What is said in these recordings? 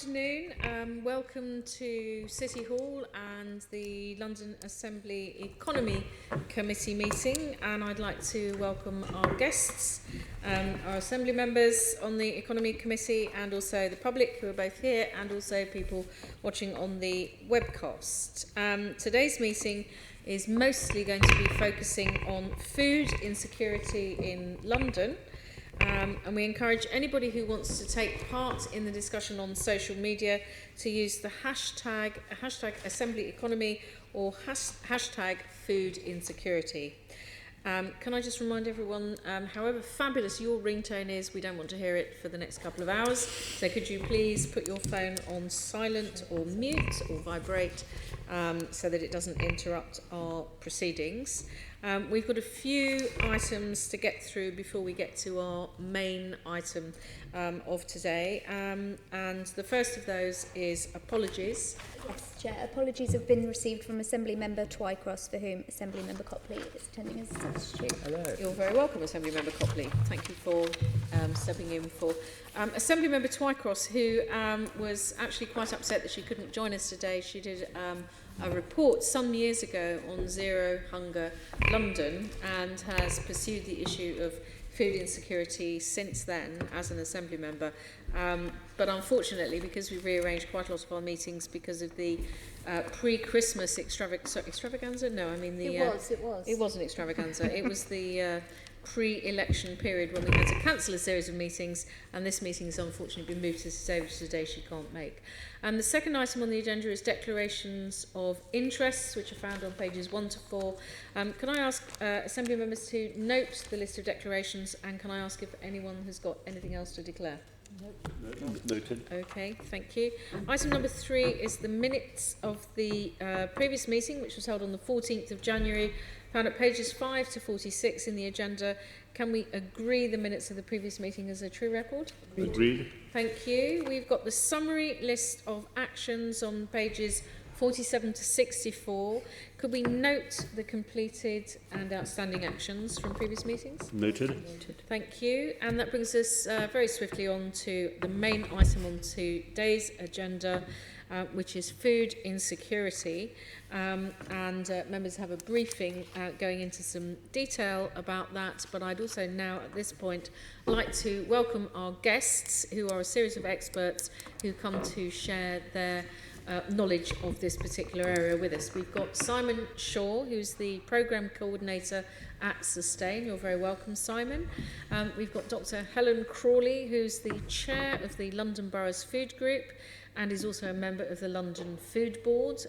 afternoon. Welcome to City Hall and the London Assembly Economy Committee meeting, and I'd like to welcome our guests, our Assembly members on the Economy Committee, and also the public who are both here, and also people watching on the webcast. Today's meeting is mostly going to be focusing on food insecurity in London. And we encourage anybody who wants to take part in the discussion on social media to use the hashtag Assembly Economy or hashtag Food Insecurity. Can I just remind everyone, however fabulous your ringtone is, we don't want to hear it for the next couple of hours. So could you please put your phone on silent or mute or vibrate so that it doesn't interrupt our proceedings. We've got a few items to get through before we get to our main item of today. And the first of those is apologies. Yes, Chair. Apologies have been received from Assembly Member Twycross, for whom Assembly Member Copley is attending as a substitute. Hello. You're very welcome, Assembly Member Copley. Thank you for stepping in for Assembly Member Twycross, who was actually quite upset that she couldn't join us today. She did a report some years ago on Zero Hunger London and has pursued the issue of food insecurity since then as an Assembly member. But unfortunately, because we've rearranged quite a lot of our meetings because of the pre-Christmas extravaganza? No, I mean the... It was. It was an extravaganza. It was the pre-election period when we had to cancel a series of meetings, and this meeting has unfortunately been moved to today she can't make. And the second item on the agenda is declarations of interests, which are found on pages 1 to 4. Can I ask Assembly members to note the list of declarations, and can I ask if anyone has got anything else to declare? Noted. Okay, thank you. Item number 3 is the minutes of the previous meeting, which was held on the 14th of January, found at pages 5 to 46 in the agenda. Can we agree the minutes of the previous meeting as a true record? Agreed. Thank you. We've got the summary list of actions on pages 47 to 64. Could we note the completed and outstanding actions from previous meetings? Noted. Thank you. And that brings us very swiftly on to the main item on today's agenda, which is food insecurity. Members have a briefing going into some detail about that, but I'd also now at this point like to welcome our guests, who are a series of experts who come to share their knowledge of this particular area with us. We've got Simon Shaw, who's the Programme Coordinator at Sustain. You're very welcome, Simon. We've got Dr. Helen Crawley, who's the Chair of the London Boroughs Food Group and is also a member of the London Food Board,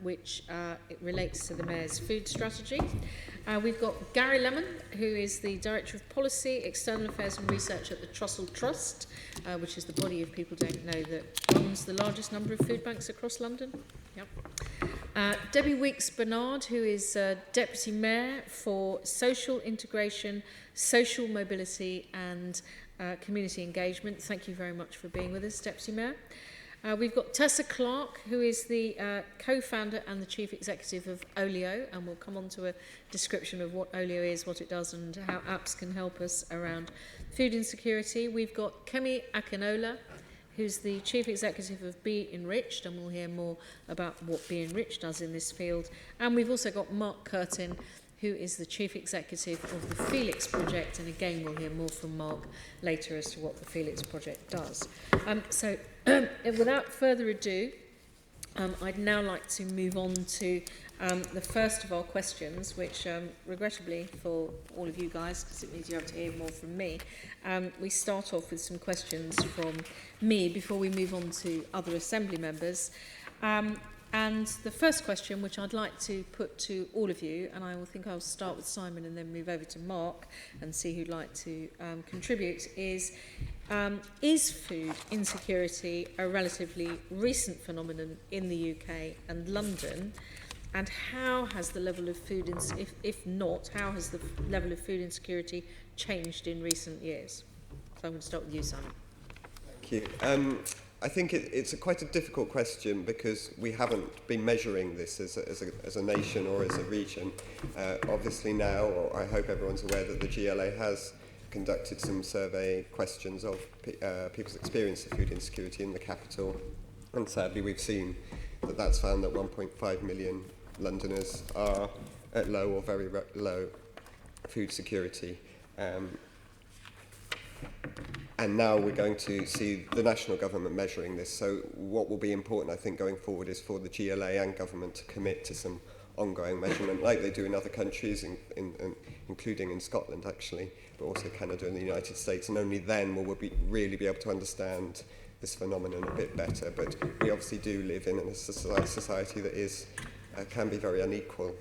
which it relates to the Mayor's food strategy. We've got Gary Lemon, who is the Director of Policy, External Affairs and Research at the Trussell Trust, which is the body, if people don't know, that runs the largest number of food banks across London. Yep. Debbie Weeks-Bernard, who is Deputy Mayor for Social Integration, Social Mobility and Community Engagement. Thank you very much for being with us, Deputy Mayor. We've got Tessa Clarke, who is the co-founder and the chief executive of Olio, and we'll come on to a description of what Olio is, what it does, and how apps can help us around food insecurity. We've got Kemi Akinola, who's the chief executive of Enriched, and we'll hear more about what Enriched does in this field. And we've also got Mark Curtin, who is the chief executive of the Felix project, and again we'll hear more from Mark later as to what the Felix project does. So without further ado, I'd now like to move on to the first of our questions, which regrettably for all of you guys, because it means you have to hear more from me, we start off with some questions from me before we move on to other Assembly members. And the first question, which I'd like to put to all of you, and I will think I'll start with Simon and then move over to Mark and see who'd like to contribute, is food insecurity a relatively recent phenomenon in the UK and London? And how has the level of food, if not, how has the level of food insecurity changed in recent years? So I'm going to start with you, Simon. Thank you. I think it's quite a difficult question because we haven't been measuring this as a nation or as a region. Obviously now, or I hope everyone's aware that the GLA has conducted some survey questions of people's experience of food insecurity in the capital, and sadly we've seen that that's found that 1.5 million Londoners are at low or very low food security. And now we're going to see the national government measuring this. So what will be important, I think, going forward is for the GLA and government to commit to some ongoing measurement, like they do in other countries, including in Scotland, actually, but also Canada and the United States. And only then will we really be able to understand this phenomenon a bit better. But we obviously do live in a society that is can be very unequal.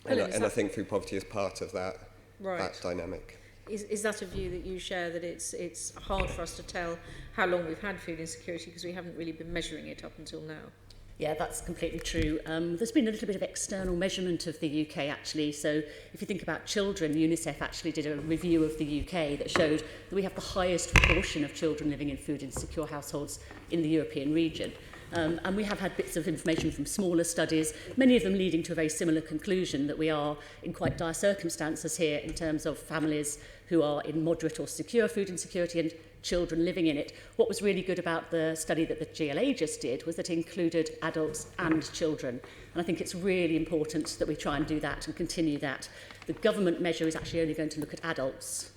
And I think food poverty is part of that, that dynamic. Is that a view that you share, that it's hard for us to tell how long we've had food insecurity because we haven't really been measuring it up until now? Yeah, that's completely true. There's been a little bit of external measurement of the UK, actually. So if you think about children, UNICEF actually did a review of the UK that showed that we have the highest proportion of children living in food insecure households in the European region. And we have had bits of information from smaller studies, many of them leading to a very similar conclusion that we are in quite dire circumstances here in terms of families who are in moderate or secure food insecurity and children living in it. What was really good about the study that the GLA just did was that it included adults and children. And I think it's really important that we try and do that and continue that. The government measure is actually only going to look at adults.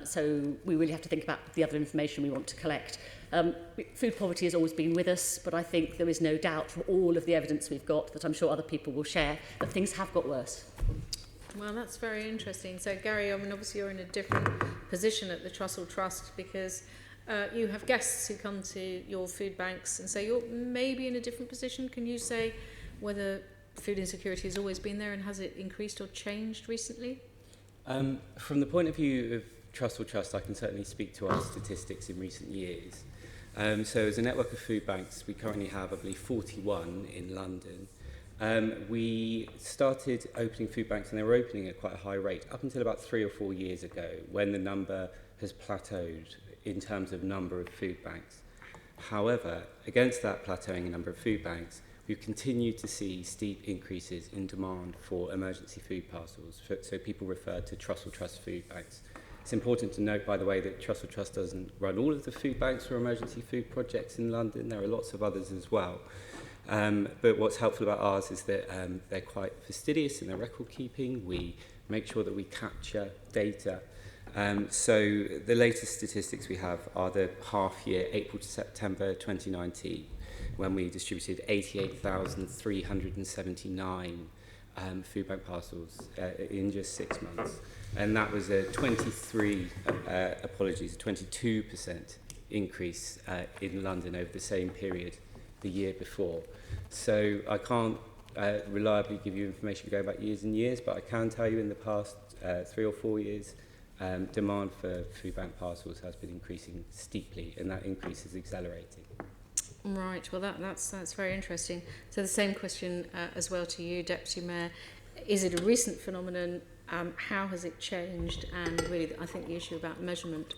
So we really have to think about the other information we want to collect. Food poverty has always been with us, but I think there is no doubt from all of the evidence we've got that I'm sure other people will share that things have got worse. Well, that's very interesting. So, Gary, I mean, obviously you're in a different position at the Trussell Trust because you have guests who come to your food banks, and so you're maybe in a different position. Can you say whether food insecurity has always been there and has it increased or changed recently? From the point of view of Trussell Trust, I can certainly speak to our statistics in recent years. So as a network of food banks, we currently have, I believe, 41 in London. We started opening food banks, and they were opening at quite a high rate up until about 3 or 4 years ago, when the number has plateaued in terms of number of food banks. However, against that plateauing in number of food banks, we've continued to see steep increases in demand for emergency food parcels. So people refer to Trussell Trust food banks. It's important to note, by the way, that Trussell Trust doesn't run all of the food banks or emergency food projects in London. There are lots of others as well. But what's helpful about ours is that they're quite fastidious in their record keeping. We make sure that we capture data. So the latest statistics we have are the half year, April to September 2019, when we distributed 88,379 food bank parcels in just 6 months. And that was a 22% increase in London over the same period the year before. So I can't reliably give you information going back years and years, but I can tell you in the past 3 or 4 years, demand for food bank parcels has been increasing steeply, and that increase is accelerating. Right, well that's very interesting. So the same question as well to you, Deputy Mayor. Is it a recent phenomenon? How has it changed? And really, I think the issue about measurement.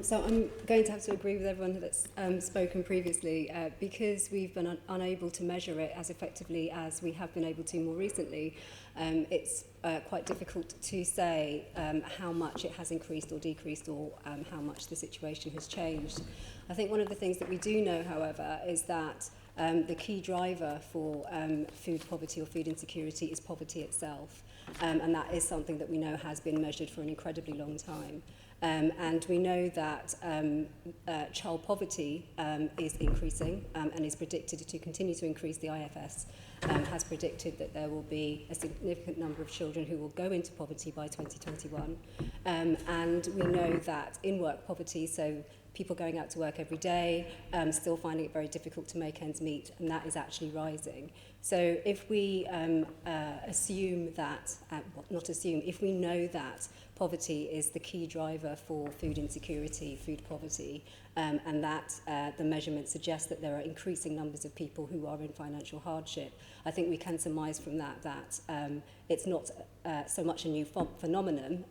So I'm going to have to agree with everyone that's spoken previously because we've been unable to measure it as effectively as we have been able to more recently. It's quite difficult to say how much it has increased or decreased or how much the situation has changed. I think one of the things that we do know, however, is that the key driver for food poverty or food insecurity is poverty itself. And that is something that we know has been measured for an incredibly long time. And we know that child poverty is increasing and is predicted to continue to increase. The IFS has predicted that there will be a significant number of children who will go into poverty by 2021. And we know that in-work poverty, so people going out to work every day, still finding it very difficult to make ends meet, and that is actually rising. So if we assume that, if we know that poverty is the key driver for food insecurity, food poverty, and that the measurement suggests that there are increasing numbers of people who are in financial hardship, I think we can surmise from that it's not so much a new phenomenon.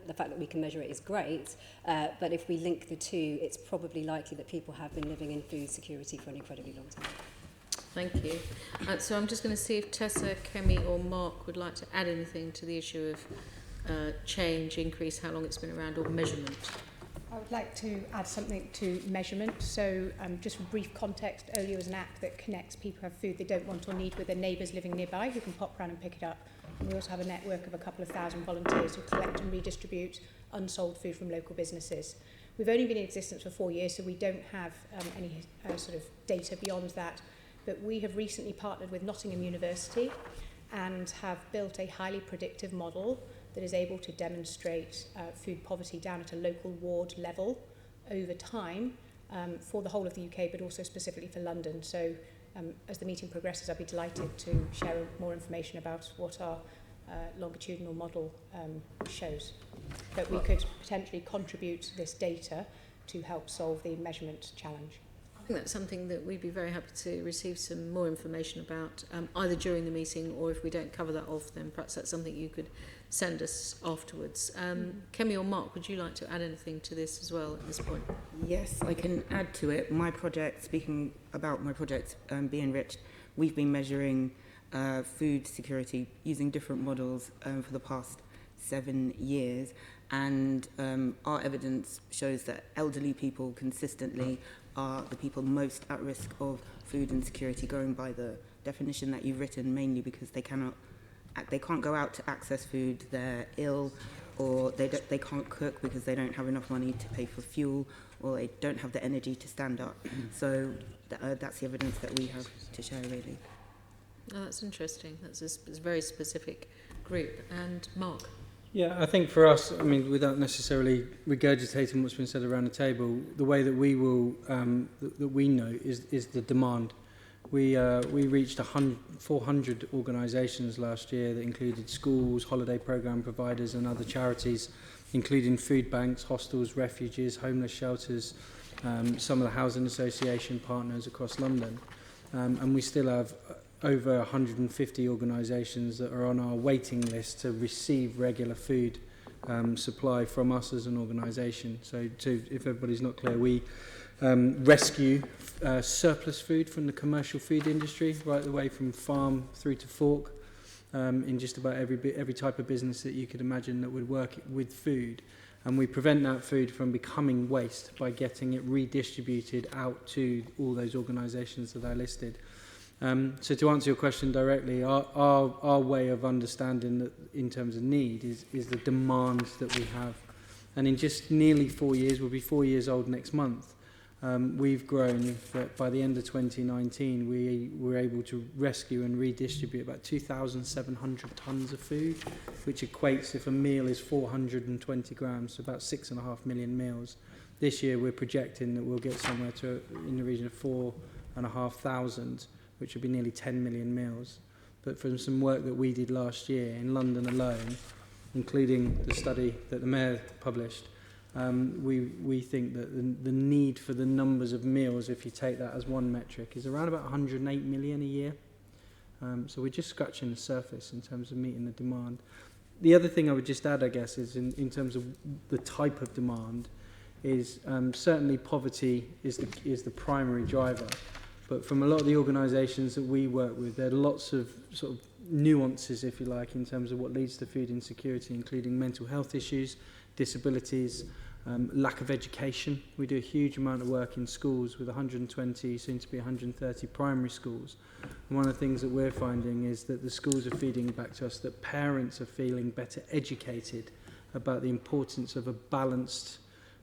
The fact that we can measure it is great, but if we link the two, it's probably likely that people have been living in food security for an incredibly long time. Thank you. So I'm just going to see if Tessa, Kemi or Mark would like to add anything to the issue of change, increase, how long it's been around, or measurement? I would like to add something to measurement. So just for brief context, Olio is an app that connects people who have food they don't want or need with their neighbours living nearby who can pop round and pick it up. And we also have a network of a couple of thousand volunteers who collect and redistribute unsold food from local businesses. We've only been in existence for 4 years, so we don't have any sort of data beyond that. But we have recently partnered with Nottingham University and have built a highly predictive model that is able to demonstrate food poverty down at a local ward level over time for the whole of the UK, but also specifically for London. So as the meeting progresses, I'll be delighted to share more information about what our longitudinal model shows. That we could potentially contribute this data to help solve the measurement challenge. I think that's something that we'd be very happy to receive some more information about, either during the meeting, or if we don't cover that off, then perhaps that's something you could send us afterwards. Kemi or Mark, would you like to add anything to this as well at this point? Yes, I can add to it. My project, speaking about my project, Be Enriched, we've been measuring food security using different models for the past 7 years, and our evidence shows that elderly people consistently are the people most at risk of food insecurity, going by the definition that you've written, mainly because they can't go out to access food, they're ill, or they can't cook because they don't have enough money to pay for fuel, or they don't have the energy to stand up. So that's the evidence that we have to share, really. Oh, that's interesting. That's a very specific group. And Mark? Yeah, I think for us, I mean, without necessarily regurgitating what's been said around the table, the way that we will, that we know is the demand. We reached 400 organisations last year that included schools, holiday programme providers and other charities, including food banks, hostels, refuges, homeless shelters, some of the housing association partners across London. And we still have over 150 organisations that are on our waiting list to receive regular food supply from us as an organisation. So if everybody's not clear, we rescue surplus food from the commercial food industry, right the way from farm through to fork, in just about every type of business that you could imagine that would work with food. And we prevent that food from becoming waste by getting it redistributed out to all those organisations that I listed. So to answer your question directly, our way of understanding that in terms of need is the demand that we have. And in just nearly 4 years, we'll be 4 years old next month, we've grown that by the end of 2019, we were able to rescue and redistribute about 2,700 tonnes of food, which equates, if a meal is 420 grams, so about 6.5 million meals. This year, we're projecting that we'll get somewhere to in the region of 4,500, which would be nearly 10 million meals. But from some work that we did last year in London alone, including the study that the Mayor published, we think that the need for the numbers of meals, if you take that as one metric, is around about 108 million a year. So we're just scratching the surface in terms of meeting the demand. The other thing I would just add, I guess, is in terms of the type of demand, is certainly poverty is the primary driver. But from a lot of the organisations that we work with, there are lots of sort of nuances, if you like, in terms of what leads to food insecurity, including mental health issues, disabilities, lack of education. We do a huge amount of work in schools with 120, soon to be 130 primary schools. And one of the things that we're finding is that the schools are feeding back to us that parents are feeling better educated about the importance of a balanced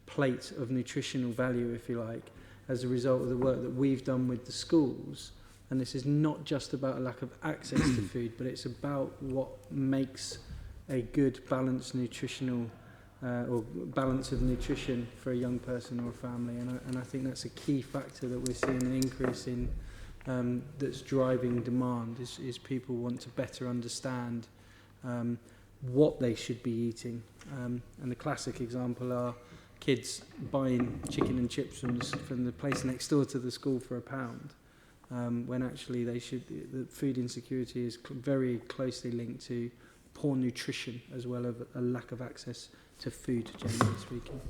plate of nutritional value, if you like, as a result of the work that we've done with the schools. And this is not just about a lack of access to food, but it's about what makes a good balanced nutritional or balance of nutrition for a young person or a family. And I think that's a key factor that we're seeing an increase in, that's driving demand, is people want to better understand what they should be eating. And the classic example are kids buying chicken and chips from the place next door to the school for £1, when actually the food insecurity is very closely linked to poor nutrition as well as a lack of access to food, generally speaking.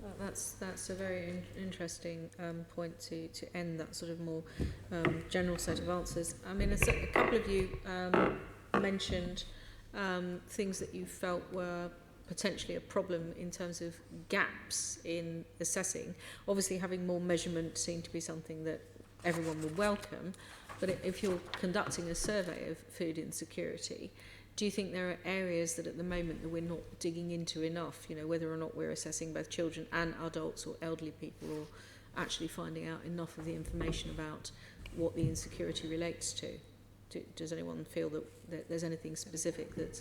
Well, that's a very interesting point to end that sort of more general set of answers. I mean, a couple of you mentioned things that you felt were potentially a problem in terms of gaps in assessing. Obviously, having more measurement seemed to be something that everyone would welcome, but if you're conducting a survey of food insecurity, do you think there are areas that at the moment that we're not digging into enough, you know, whether or not we're assessing both children and adults or elderly people, or actually finding out enough of the information about what the insecurity relates to? Does anyone feel that there's anything specific that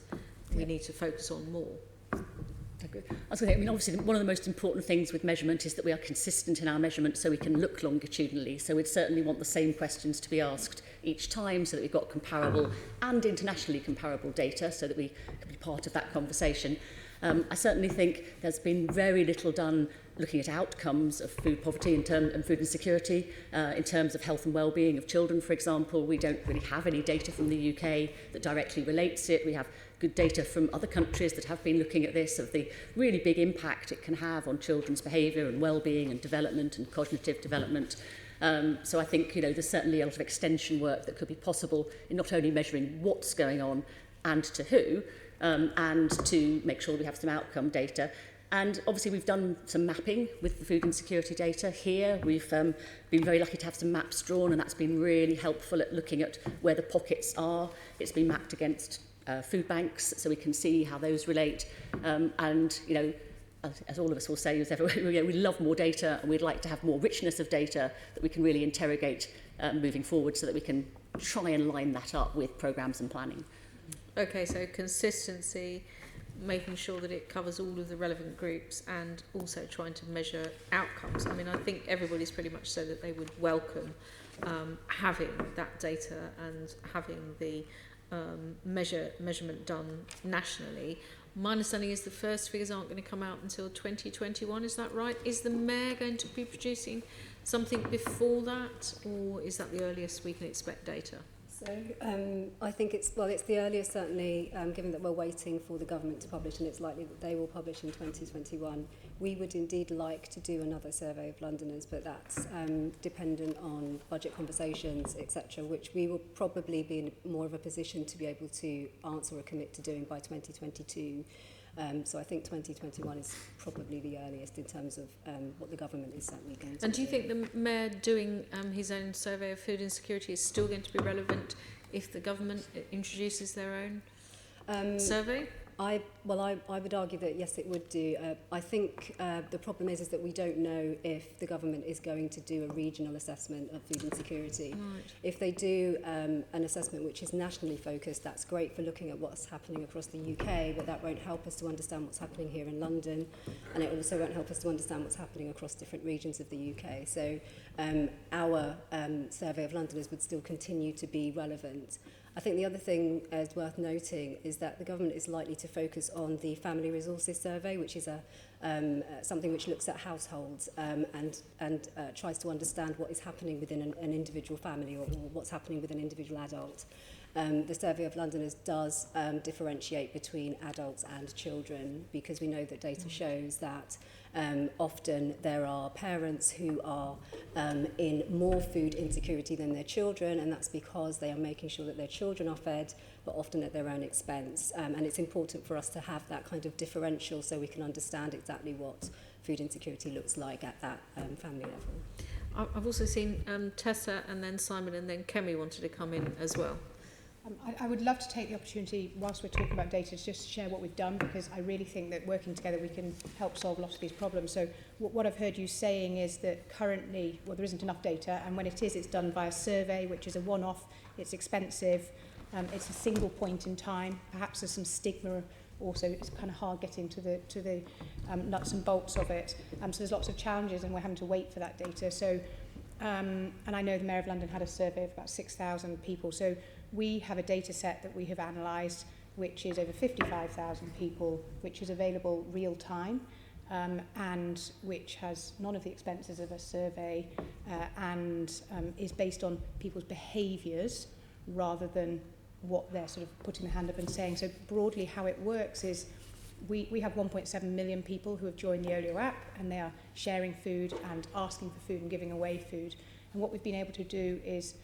we need to focus on more? I was going to say, I mean, obviously, one of the most important things with measurement is that we are consistent in our measurement so we can look longitudinally. So we'd certainly want the same questions to be asked each time so that we've got comparable and internationally comparable data so that we can be part of that conversation. I certainly think there's been very little done looking at outcomes of food poverty and food insecurity in terms of health and well-being of children, for example. We don't really have any data from the UK that directly relates it. We have good data from other countries that have been looking at this, of the really big impact it can have on children's behaviour and well-being and development and cognitive development. So I think, you know, there's certainly a lot of extension work that could be possible in not only measuring what's going on and to who, and to make sure we have some outcome data. And obviously we've done some mapping with the food insecurity data here. We've been very lucky to have some maps drawn, and that's been really helpful at looking at where the pockets are. It's been mapped against food banks, so we can see how those relate. And, you know, as all of us will say, we love more data, and we'd like to have more richness of data that we can really interrogate moving forward, so that we can try and line that up with programmes and planning. Okay, so consistency, making sure that it covers all of the relevant groups, and also trying to measure outcomes. I mean, I think everybody's pretty much said that they would welcome having that data and having the measurement done nationally. My understanding is the first figures aren't going to come out until 2021, is that right? Is the Mayor going to be producing something before that, or is that the earliest we can expect data? So I think it's the earliest, certainly, given that we're waiting for the government to publish, and it's likely that they will publish in 2021. We would indeed like to do another survey of Londoners, but that's dependent on budget conversations, etc., which we will probably be in more of a position to be able to answer or commit to doing by 2022. So I think 2021 is probably the earliest in terms of what the government is certainly going to do. And do you think the Mayor doing his own survey of food insecurity is still going to be relevant if the government introduces their own survey? I would argue that yes, it would do. I think the problem is that we don't know if the government is going to do a regional assessment of food insecurity. Right. If they do an assessment which is nationally focused, that's great for looking at what's happening across the UK, but that won't help us to understand what's happening here in London, and it also won't help us to understand what's happening across different regions of the UK. So our survey of Londoners would still continue to be relevant. I think the other thing is worth noting is that the government is likely to focus on the Family Resources Survey, which is something which looks at households and tries to understand what is happening within an individual family, or what's happening with an individual adult. The Survey of Londoners does differentiate between adults and children, because we know that data shows that often there are parents who are in more food insecurity than their children, and that's because they are making sure that their children are fed, but often at their own expense. And it's important for us to have that kind of differential so we can understand exactly what food insecurity looks like at that family level. I've also seen Tessa and then Simon and then Kemi wanted to come in as well. I would love to take the opportunity, whilst we're talking about data, to just share what we've done, because I really think that working together we can help solve a lot of these problems. So what I've heard you saying is that currently, well, there isn't enough data, and when it is, it's done by a survey, which is a one-off, it's expensive, it's a single point in time, perhaps there's some stigma also, it's kind of hard getting to the nuts and bolts of it. So there's lots of challenges, and we're having to wait for that data. So, and I know the Mayor of London had a survey of about 6,000 people. So we have a data set that we have analysed, which is over 55,000 people, which is available real time, and which has none of the expenses of a survey, and is based on people's behaviours rather than what they're sort of putting their hand up and saying. So broadly how it works is we have 1.7 million people who have joined the Olio app, and they are sharing food and asking for food and giving away food. And what we've been able to do is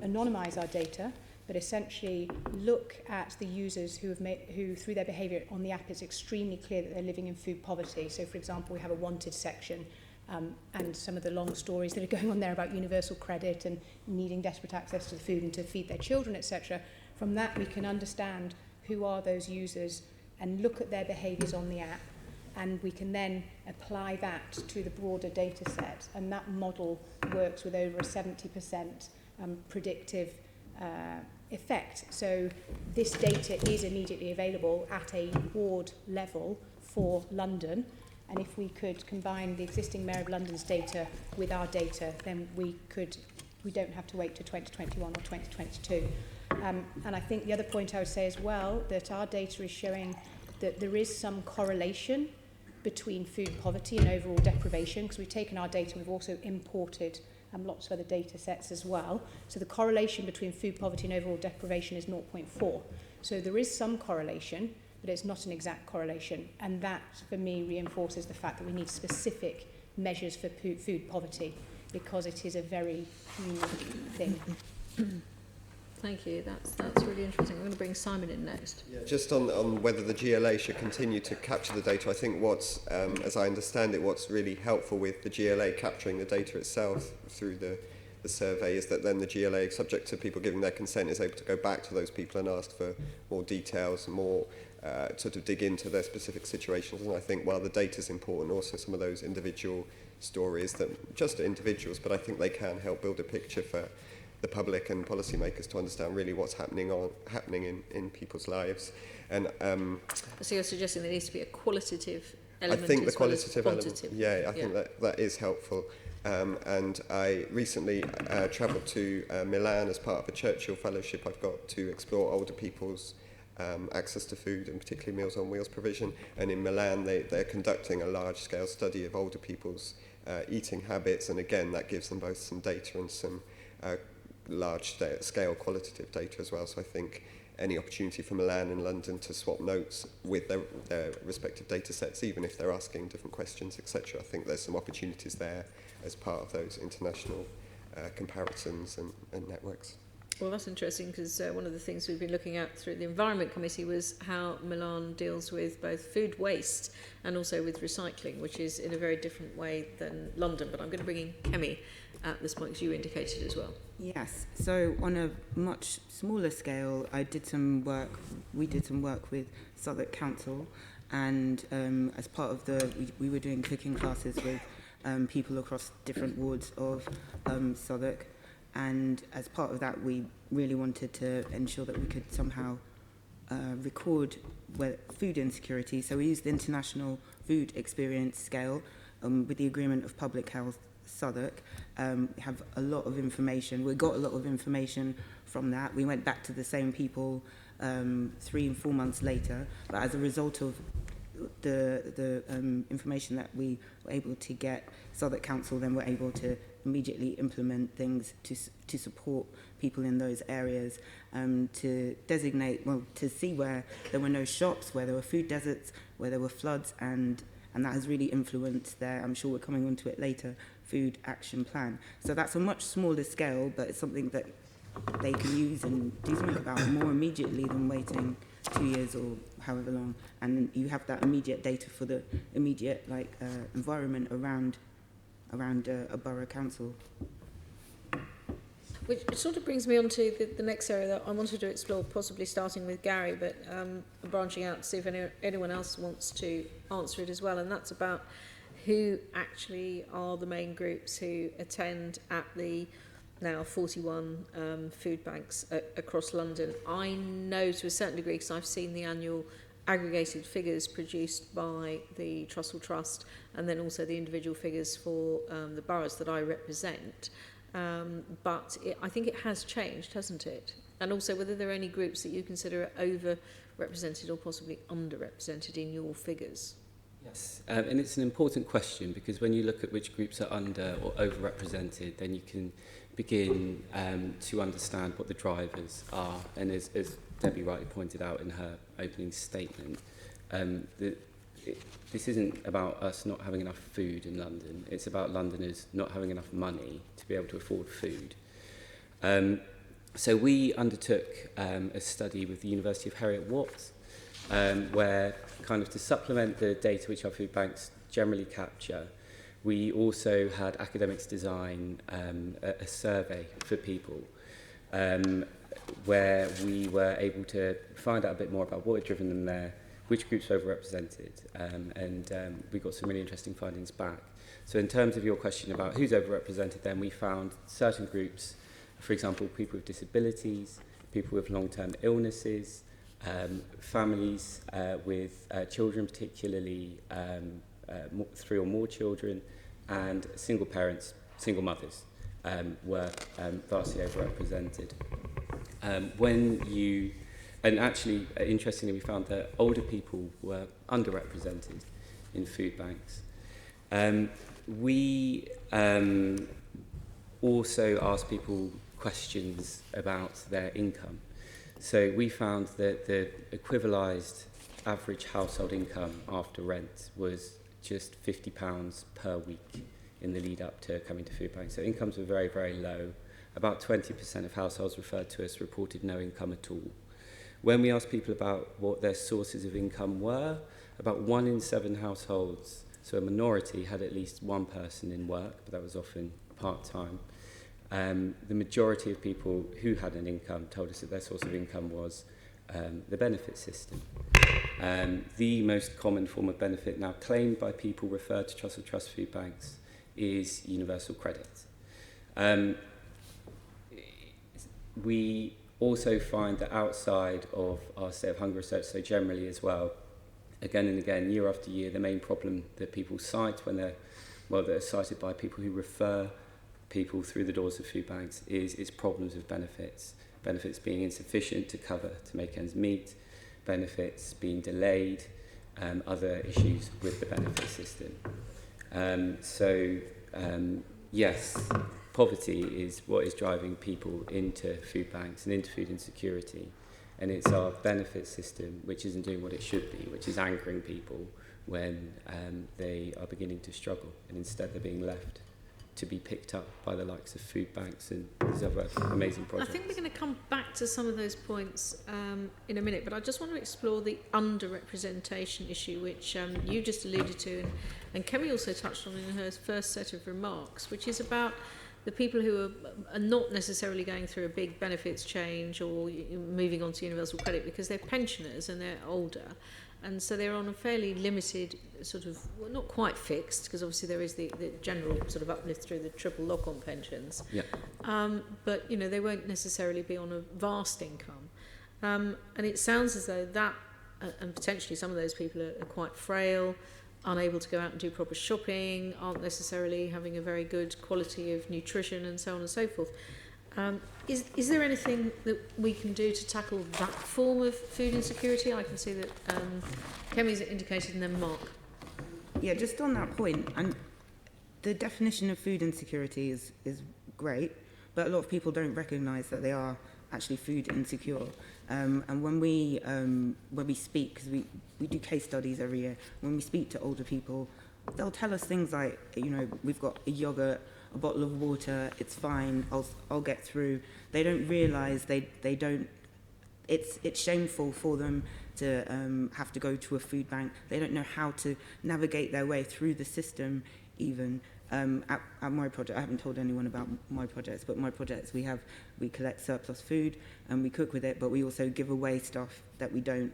anonymise our data, but essentially look at the users who through their behaviour on the app, it's extremely clear that they're living in food poverty. So, for example, we have a wanted section, and some of the long stories that are going on there about universal credit and needing desperate access to the food and to feed their children, etc. From that, we can understand who are those users and look at their behaviours on the app, and we can then apply that to the broader data set. And that model works with over a 70% predictive effect. So this data is immediately available at a ward level for London. And if we could combine the existing Mayor of London's data with our data, then we don't have to wait to 2021 or 2022. And I think the other point I would say as well, that our data is showing that there is some correlation between food poverty and overall deprivation, because we've taken our data, we've also imported lots of other data sets as well. So the correlation between food poverty and overall deprivation is 0.4. So there is some correlation, but it's not an exact correlation. And that, for me, reinforces the fact that we need specific measures for food poverty, because it is a very unique thing. Thank you. That's really interesting. I'm going to bring Simon in next. Yeah, just on whether the GLA should continue to capture the data, I think what's, as I understand it, what's really helpful with the GLA capturing the data itself through the survey is that then the GLA, subject to people giving their consent, is able to go back to those people and ask for more details, more sort of dig into their specific situations. And I think while the data is important, also some of those individual stories, that just individuals, but I think they can help build a picture for the public and policymakers to understand really what's happening in people's lives. And so you're suggesting there needs to be a qualitative element. I think the as well as qualitative element, quantitative. yeah, I think that is helpful. And I recently travelled to Milan as part of a Churchill Fellowship I've got to explore older people's access to food, and particularly Meals on Wheels provision. And in Milan, they're conducting a large-scale study of older people's eating habits, and again, that gives them both some data and some large-scale qualitative data as well. So I think any opportunity for Milan and London to swap notes with their respective data sets, even if they're asking different questions, etc., I think there's some opportunities there as part of those international comparisons and networks. Well, that's interesting, because one of the things we've been looking at through the Environment Committee was how Milan deals with both food waste and also with recycling, which is in a very different way than London. But I'm going to bring in Kemi at this point, as you indicated as well. Yes, so on a much smaller scale, we did some work with Southwark Council, and as part of we were doing cooking classes with people across different wards of Southwark. And as part of that, we really wanted to ensure that we could somehow record food insecurity. So we used the International Food Experience Scale with the Agreement of Public Health Southwark. We have a lot of information. We got a lot of information from that. We went back to the same people 3 and 4 months later. But as a result of the information that we were able to get, Southwark Council then were able to immediately implement things to support people in those areas, to designate, to see where there were no shops, where there were food deserts, where there were floods, and that has really influenced their, I'm sure we're coming onto it later, food action plan. So that's a much smaller scale, but it's something that they can use and do something about more immediately than waiting 2 years or however long. And you have that immediate data for the immediate environment around a borough council. Which sort of brings me on to the next area that I wanted to explore, possibly starting with Gary, but branching out to see if anyone else wants to answer it as well. And that's about who actually are the main groups who attend at the now 41 food banks across London. I know to a certain degree, because I've seen the annual aggregated figures produced by the Trussell Trust, and then also the individual figures for the boroughs that I represent. But I think it has changed, hasn't it? And also whether there are any groups that you consider are over-represented or possibly under-represented in your figures. Yes, and it's an important question, because when you look at which groups are under or over-represented, then you can begin to understand what the drivers are. And as Debbie rightly pointed out in her opening statement, this isn't about us not having enough food in London. It's about Londoners not having enough money to be able to afford food. So we undertook a study with the University of Heriot-Watt, where kind of to supplement the data which our food banks generally capture, we also had academics design a survey for people where we were able to find out a bit more about what had driven them there, which groups were overrepresented, and we got some really interesting findings back. So in terms of your question about who's overrepresented, then we found certain groups, for example, people with disabilities, people with long-term illnesses, families with children, particularly 3 or more children, and single parents, single mothers were vastly overrepresented. And actually, interestingly, we found that older people were underrepresented in food banks. We also asked people questions about their income. So we found that the equivalised average household income after rent was just £50 per week in the lead up to coming to food banks. So incomes were very, very low. About 20% of households referred to us reported no income at all. When we asked people about what their sources of income were, about 1 in 7 households, so a minority, had at least one person in work, but that was often part-time. The majority of people who had an income told us that their source of income was the benefit system. The most common form of benefit now claimed by people referred to Trussell Trust food banks is universal credit. We also find that outside of our state of hunger research, so generally as well, again and again, year after year, the main problem that people cite when they're cited by people who refer people through the doors of food banks is problems with benefits. Benefits being insufficient to make ends meet, benefits being delayed, other issues with the benefit system. Yes, poverty is what is driving people into food banks and into food insecurity. And it's our benefit system which isn't doing what it should be, which is anchoring people when they are beginning to struggle. And instead they're being left to be picked up by the likes of food banks and these other amazing projects. I think we're going to come back to some of those points in a minute, but I just want to explore the underrepresentation issue, which you just alluded to, and Kemi also touched on in her first set of remarks, which is about the people who are not necessarily going through a big benefits change or moving on to universal credit because they're pensioners and they're older. And so they're on a fairly limited sort of, well, not quite fixed, because obviously there is the general sort of uplift through the triple lock-on pensions. Yeah. But, you know, they won't necessarily be on a vast income. And it sounds as though that, and potentially some of those people are quite frail, unable to go out and do proper shopping, aren't necessarily having a very good quality of nutrition and so on and so forth. Is there anything that we can do to tackle that form of food insecurity? I can see that Kemi's indicated and then Mark. Yeah, just on that point, and the definition of food insecurity is great, but a lot of people don't recognise that they are actually food insecure. And when we speak, because we do case studies every year, when we speak to older people, they'll tell us things like, you know, we've got a yogurt, a bottle of water, it's fine, I'll get through. They don't realise they don't. It's shameful for them to have to go to a food bank. They don't know how to navigate their way through the system even. At my project, I haven't told anyone about my projects, but my projects we collect surplus food and we cook with it, but we also give away stuff that we don't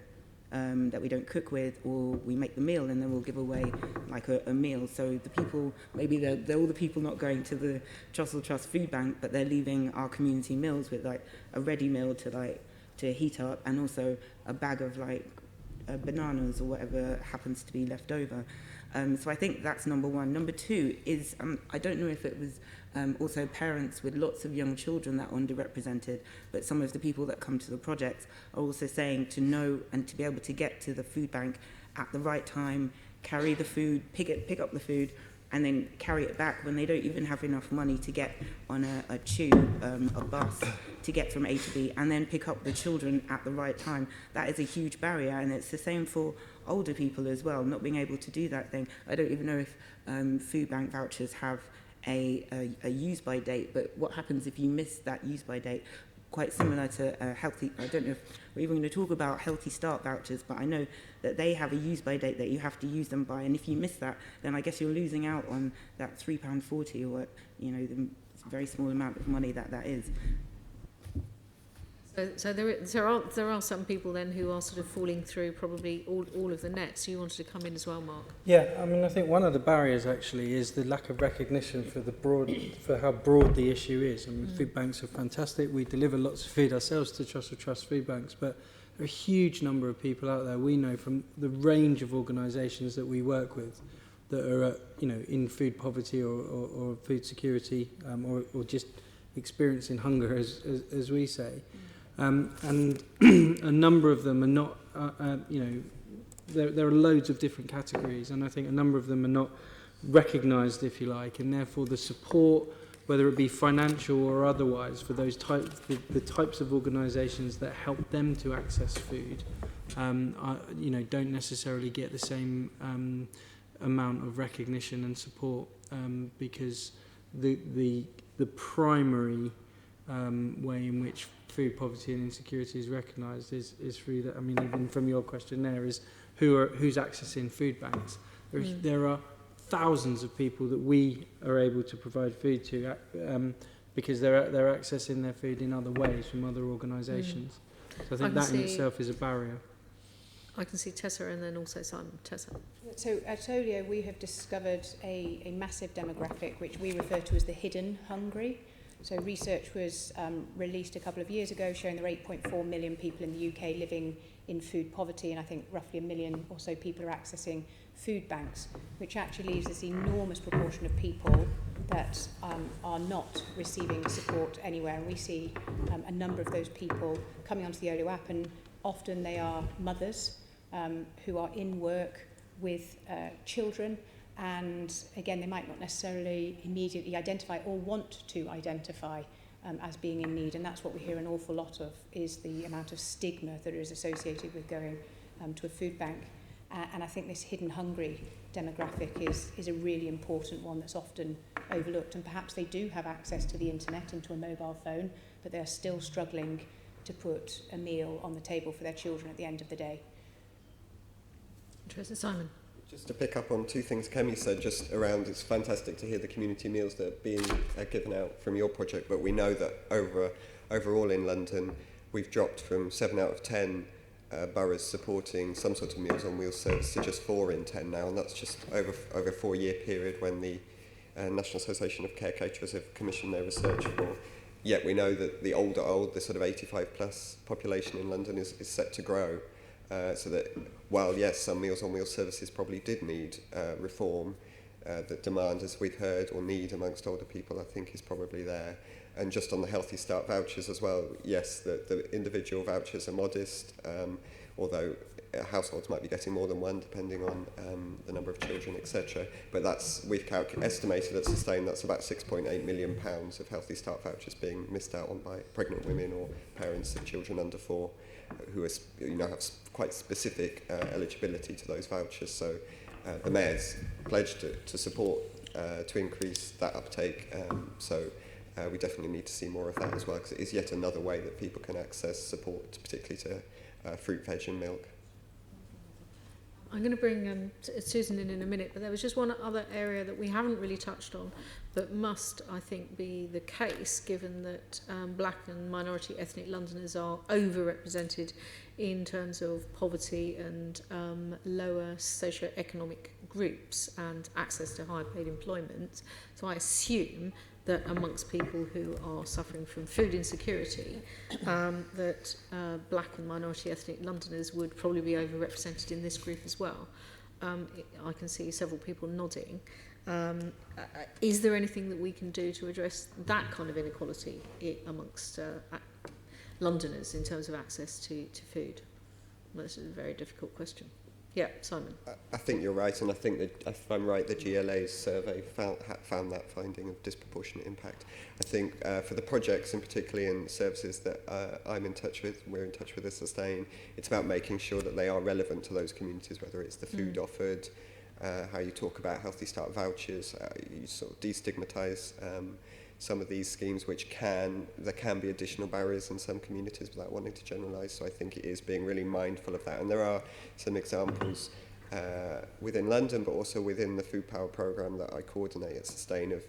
cook with, or we make the meal and then we'll give away like a meal. So the people, maybe they're all the people not going to the Trussell Trust food bank, but they're leaving our community meals with like a ready meal to heat up, and also a bag of like bananas or whatever happens to be left over. So I think that's number one. Number two is, I don't know if it was also parents with lots of young children that are underrepresented, but some of the people that come to the project are also saying to know and to be able to get to the food bank at the right time, carry the food, pick up the food, and then carry it back when they don't even have enough money to get on a tube, a bus, to get from A to B, and then pick up the children at the right time. That is a huge barrier, and it's the same for older people as well, not being able to do that thing. I don't even know if food bank vouchers have a use-by date, but what happens if you miss that use-by date? quite similar to healthy, I don't know if we're even going to talk about healthy start vouchers, but I know that they have a use by date that you have to use them by, and if you miss that, then I guess you're losing out on that £3.40 or what, you know, the very small amount of money that is. So there are some people then who are sort of falling through probably all of the nets. You wanted to come in as well, Mark? Yeah, I mean, I think one of the barriers actually is the lack of recognition for how broad the issue is. I mean, food banks are fantastic. We deliver lots of food ourselves to Trust for Trust food banks, but there are a huge number of people out there we know from the range of organisations that we work with that are, in food poverty or food security, or just experiencing hunger, as we say. And a number of them are not, there are loads of different categories, and I think a number of them are not recognised, if you like, and therefore the support, whether it be financial or otherwise, for those the types of organisations that help them to access food, don't necessarily get the same amount of recognition and support, because the primary way in which food poverty and insecurity is recognised is through that. I mean, even from your question there, is who's accessing food banks. There are thousands of people that we are able to provide food to, because they're accessing their food in other ways from other organisations. So I think that in itself is a barrier. I can see Tessa and then also Simon. Tessa. So at Olio we have discovered a massive demographic which we refer to as the hidden hungry. So research was released a couple of years ago showing there are 8.4 million people in the UK living in food poverty, and I think roughly 1 million or so people are accessing food banks, which actually leaves this enormous proportion of people that are not receiving support anywhere. And we see a number of those people coming onto the Olio app, and often they are mothers who are in work with children. And again, they might not necessarily immediately identify or want to identify as being in need. And that's what we hear an awful lot of, is the amount of stigma that is associated with going to a food bank. And I think this hidden hungry demographic is a really important one that's often overlooked. And perhaps they do have access to the internet and to a mobile phone, but they're still struggling to put a meal on the table for their children at the end of the day. Interesting. Simon. Just to pick up on two things Kemi said, just around, it's fantastic to hear the community meals that are being given out from your project, but we know that overall in London, we've dropped from 7 out of 10 boroughs supporting some sort of Meals on Wheels service to just 4 in 10 now, and that's just over a 4-year period when the National Association of Care Caterers have commissioned their research for. Yet we know that the the sort of 85 plus population in London is set to grow. So that while, yes, some Meals on Wheels services probably did need reform, the demand, as we've heard, or need amongst older people, I think is probably there. And just on the Healthy Start vouchers as well, yes, the individual vouchers are modest, although households might be getting more than one depending on the number of children, etc. But we've estimated at Sustain that's about £6.8 million of Healthy Start vouchers being missed out on by pregnant women or parents of children under 4 who are, have quite specific eligibility to those vouchers. So the Mayor's pledged to support to increase that uptake. So we definitely need to see more of that as well, because it is yet another way that people can access support, particularly to fruit, veg and milk. I'm going to bring Susan in a minute, but there was just one other area that we haven't really touched on, but must, I think, be the case, given that black and minority ethnic Londoners are overrepresented in terms of poverty and lower socio-economic groups and access to higher paid employment. So I assume that amongst people who are suffering from food insecurity, that black and minority ethnic Londoners would probably be overrepresented in this group as well. I can see several people nodding. Is there anything that we can do to address that kind of inequality amongst Londoners in terms of access to food? Well, this is a very difficult question. Yeah, Simon. I think you're right, and I think that, if I'm right, the GLA's survey found that finding of disproportionate impact. I think for the projects, and particularly in services that we're in touch with as Sustain, it's about making sure that they are relevant to those communities, whether it's the food offered, how you talk about Healthy Start vouchers, you sort of destigmatise some of these schemes there can be additional barriers in some communities without wanting to generalise. So I think it is being really mindful of that. And there are some examples within London, but also within the Food Power programme that I coordinate at Sustain of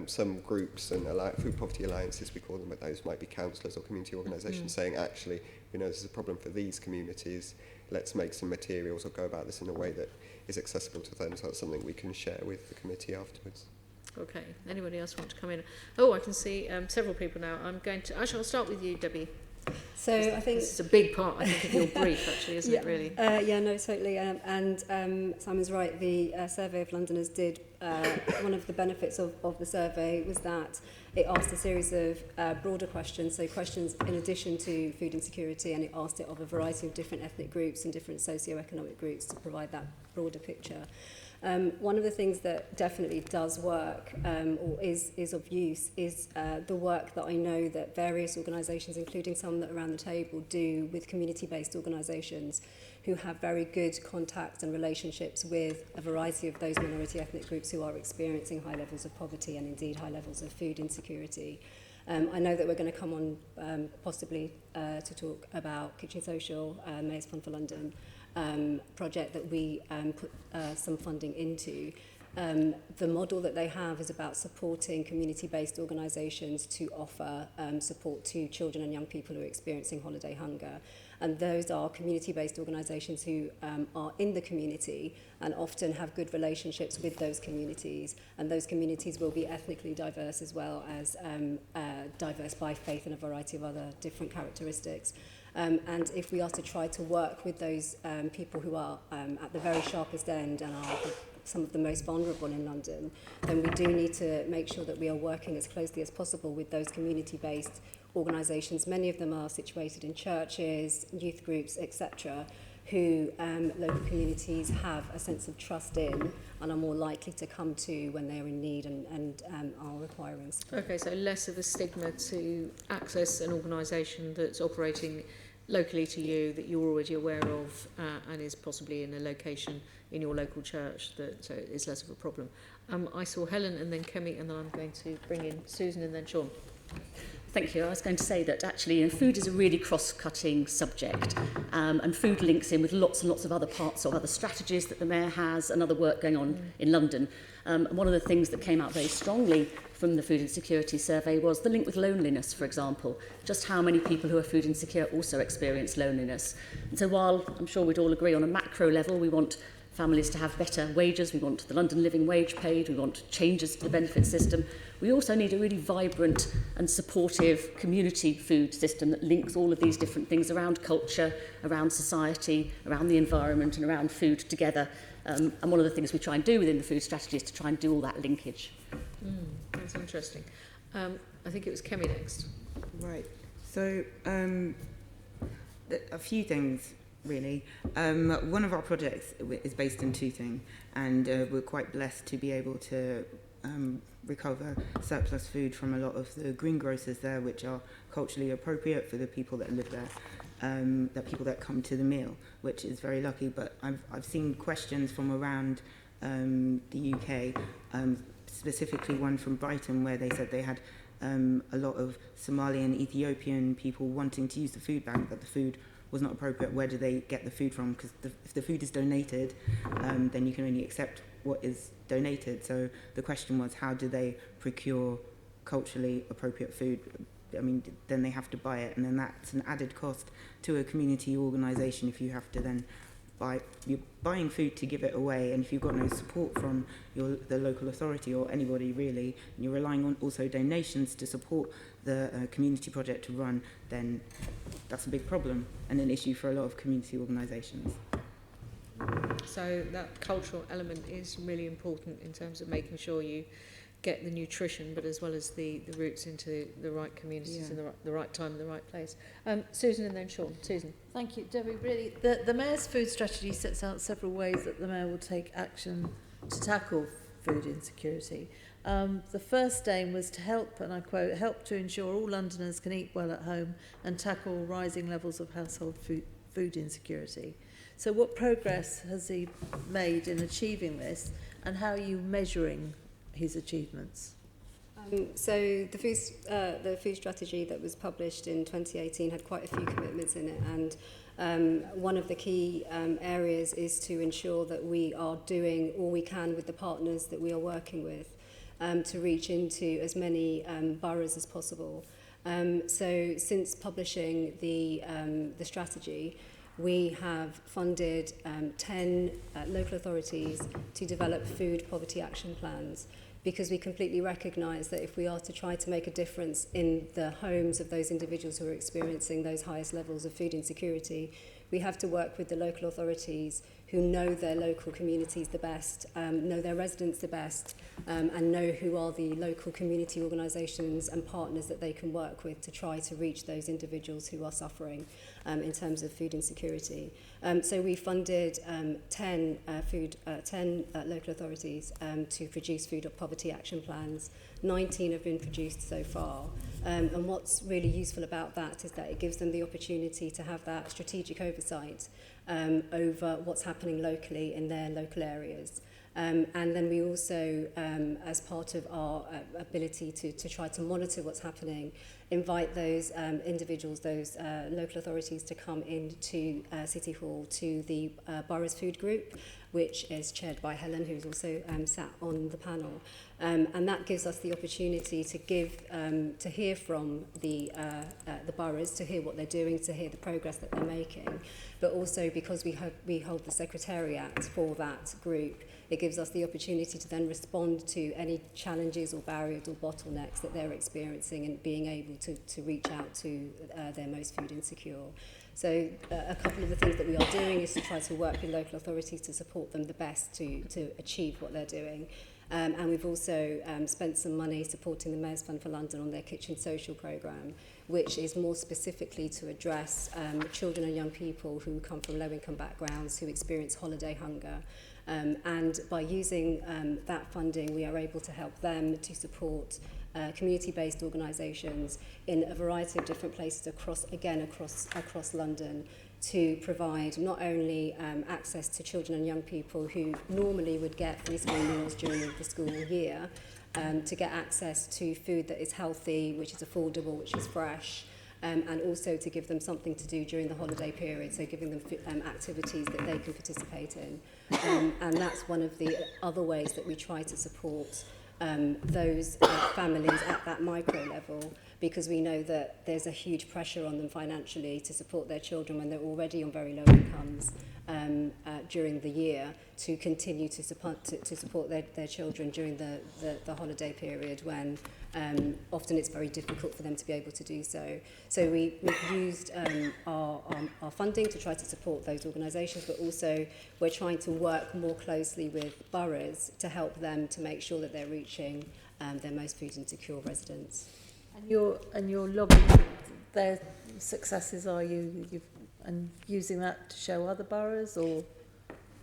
some groups and food poverty alliances, we call them, but those might be councillors or community organisations saying, actually, we know this is a problem for these communities, let's make some materials or go about this in a way that is accessible to them. So that's something we can share with the committee afterwards. Okay, anybody else want to come in? Oh, I can see several people now. I'll start with you, Debbie. So I think this is a big part, I think, of your brief, actually, isn't it, really? Yeah, no, totally. And Simon's right. The Survey of Londoners did, one of the benefits of the survey was that it asked a series of broader questions, so questions in addition to food insecurity, and it asked it of a variety of different ethnic groups and different socio-economic groups to provide that broader picture. One of the things that definitely does work or is of use is the work that I know that various organisations, including some that are around the table, do with community-based organisations who have very good contacts and relationships with a variety of those minority ethnic groups who are experiencing high levels of poverty and indeed high levels of food insecurity. I know that we're going to come on possibly to talk about Kitchen Social, Mayor's Fund for London, project that we put some funding into. The model that they have is about supporting community-based organisations to offer support to children and young people who are experiencing holiday hunger. And those are community-based organisations who are in the community and often have good relationships with those communities. And those communities will be ethnically diverse as well as diverse by faith and a variety of other different characteristics. And if we are to try to work with those people who are at the very sharpest end and are some of the most vulnerable in London, then we do need to make sure that we are working as closely as possible with those community-based organisations. Many of them are situated in churches, youth groups, etc., who local communities have a sense of trust in and are more likely to come to when they're in need and are requiring support. Okay, so less of a stigma to access an organisation that's operating locally to you, that you're already aware of, and is possibly in a location in your local church, so it's less of a problem. I saw Helen and then Kemi, and then I'm going to bring in Susan and then Sean. Thank you. I was going to say that actually food is a really cross-cutting subject, and food links in with lots and lots of other parts of other strategies that the Mayor has and other work going on in London. One of the things that came out very strongly from the food insecurity survey was the link with loneliness, for example, just how many people who are food insecure also experience loneliness. And so while I'm sure we'd all agree on a macro level, we want families to have better wages, we want the London living wage paid, we want changes to the benefit system, we also need a really vibrant and supportive community food system that links all of these different things around culture, around society, around the environment and around food together. And one of the things we try and do within the food strategy is to try and do all that linkage. That's interesting. I think it was Kemi next. Right. So a few things, really. One of our projects is based in Tooting, and we're quite blessed to be able to recover surplus food from a lot of the greengrocers there, which are culturally appropriate for the people that live there, the people that come to the meal, which is very lucky. But I've seen questions from around the UK, specifically one from Brighton, where they said they had a lot of Somali and Ethiopian people wanting to use the food bank, but the food was not appropriate. Where do they get the food from? Because if the food is donated, then you can only accept what is donated. So the question was, how do they procure culturally appropriate food? I mean, then they have to buy it, and then that's an added cost to a community organisation if you have to then you're buying food to give it away, and if you've got no support from the local authority or anybody really, and you're relying on also donations to support the community project to run, then that's a big problem and an issue for a lot of community organisations. So that cultural element is really important in terms of making sure you get the nutrition, but as well as the routes into the right communities in the right time and the right place. Susan and then Sean. Susan. Thank you, Debbie. Really, the Mayor's food strategy sets out several ways that the Mayor will take action to tackle food insecurity. The first aim was to help, and I quote, help to ensure all Londoners can eat well at home and tackle rising levels of household food insecurity. So what progress has he made in achieving this, and how are you measuring his achievements? So the food strategy that was published in 2018 had quite a few commitments in it, and one of the key areas is to ensure that we are doing all we can with the partners that we are working with to reach into as many boroughs as possible. So since publishing the strategy, we have funded 10 local authorities to develop food poverty action plans, because we completely recognise that if we are to try to make a difference in the homes of those individuals who are experiencing those highest levels of food insecurity, we have to work with the local authorities who know their local communities the best, know their residents the best, and know who are the local community organisations and partners that they can work with to try to reach those individuals who are suffering in terms of food insecurity. So we funded 10 local authorities to produce food poverty action plans. 19 have been produced so far. And what's really useful about that is that it gives them the opportunity to have that strategic oversight over what's happening locally in their local areas. And then we also, as part of our ability to try to monitor what's happening, invite those individuals, those local authorities to come into City Hall to the Boroughs Food Group, which is chaired by Helen, who's also sat on the panel. And that gives us the opportunity to hear from the boroughs, to hear what they're doing, to hear the progress that they're making. But also, because we hold the secretariat for that group, it gives us the opportunity to then respond to any challenges or barriers or bottlenecks that they're experiencing, and being able to reach out to their most food insecure. So a couple of the things that we are doing is to try to work with local authorities to support them the best to achieve what they're doing. And we've also spent some money supporting the Mayor's Fund for London on their Kitchen Social programme, which is more specifically to address children and young people who come from low-income backgrounds, who experience holiday hunger. And by using that funding, we are able to help them to support community-based organisations in a variety of different places across London, to provide not only access to children and young people who normally would get free school meals during the school year, to get access to food that is healthy, which is affordable, which is fresh, and also to give them something to do during the holiday period, so giving them activities that they can participate in. And that's one of the other ways that we try to support those families at that micro level, because we know that there's a huge pressure on them financially to support their children when they're already on very low incomes during the year, to continue to support their children during the holiday period, when often it's very difficult for them to be able to do so. So we've used our funding to try to support those organisations, but also we're trying to work more closely with boroughs to help them to make sure that they're reaching their most food insecure residents. And you're logging their successes, are you? And using that to show other boroughs, or?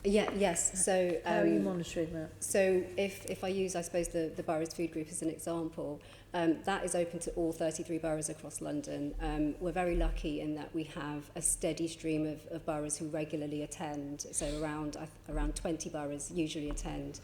Yes. So how are you monitoring that? So if I use, I suppose, the Boroughs Food Group as an example, that is open to all 33 boroughs across London. We're very lucky in that we have a steady stream of boroughs who regularly attend. So around 20 boroughs usually attend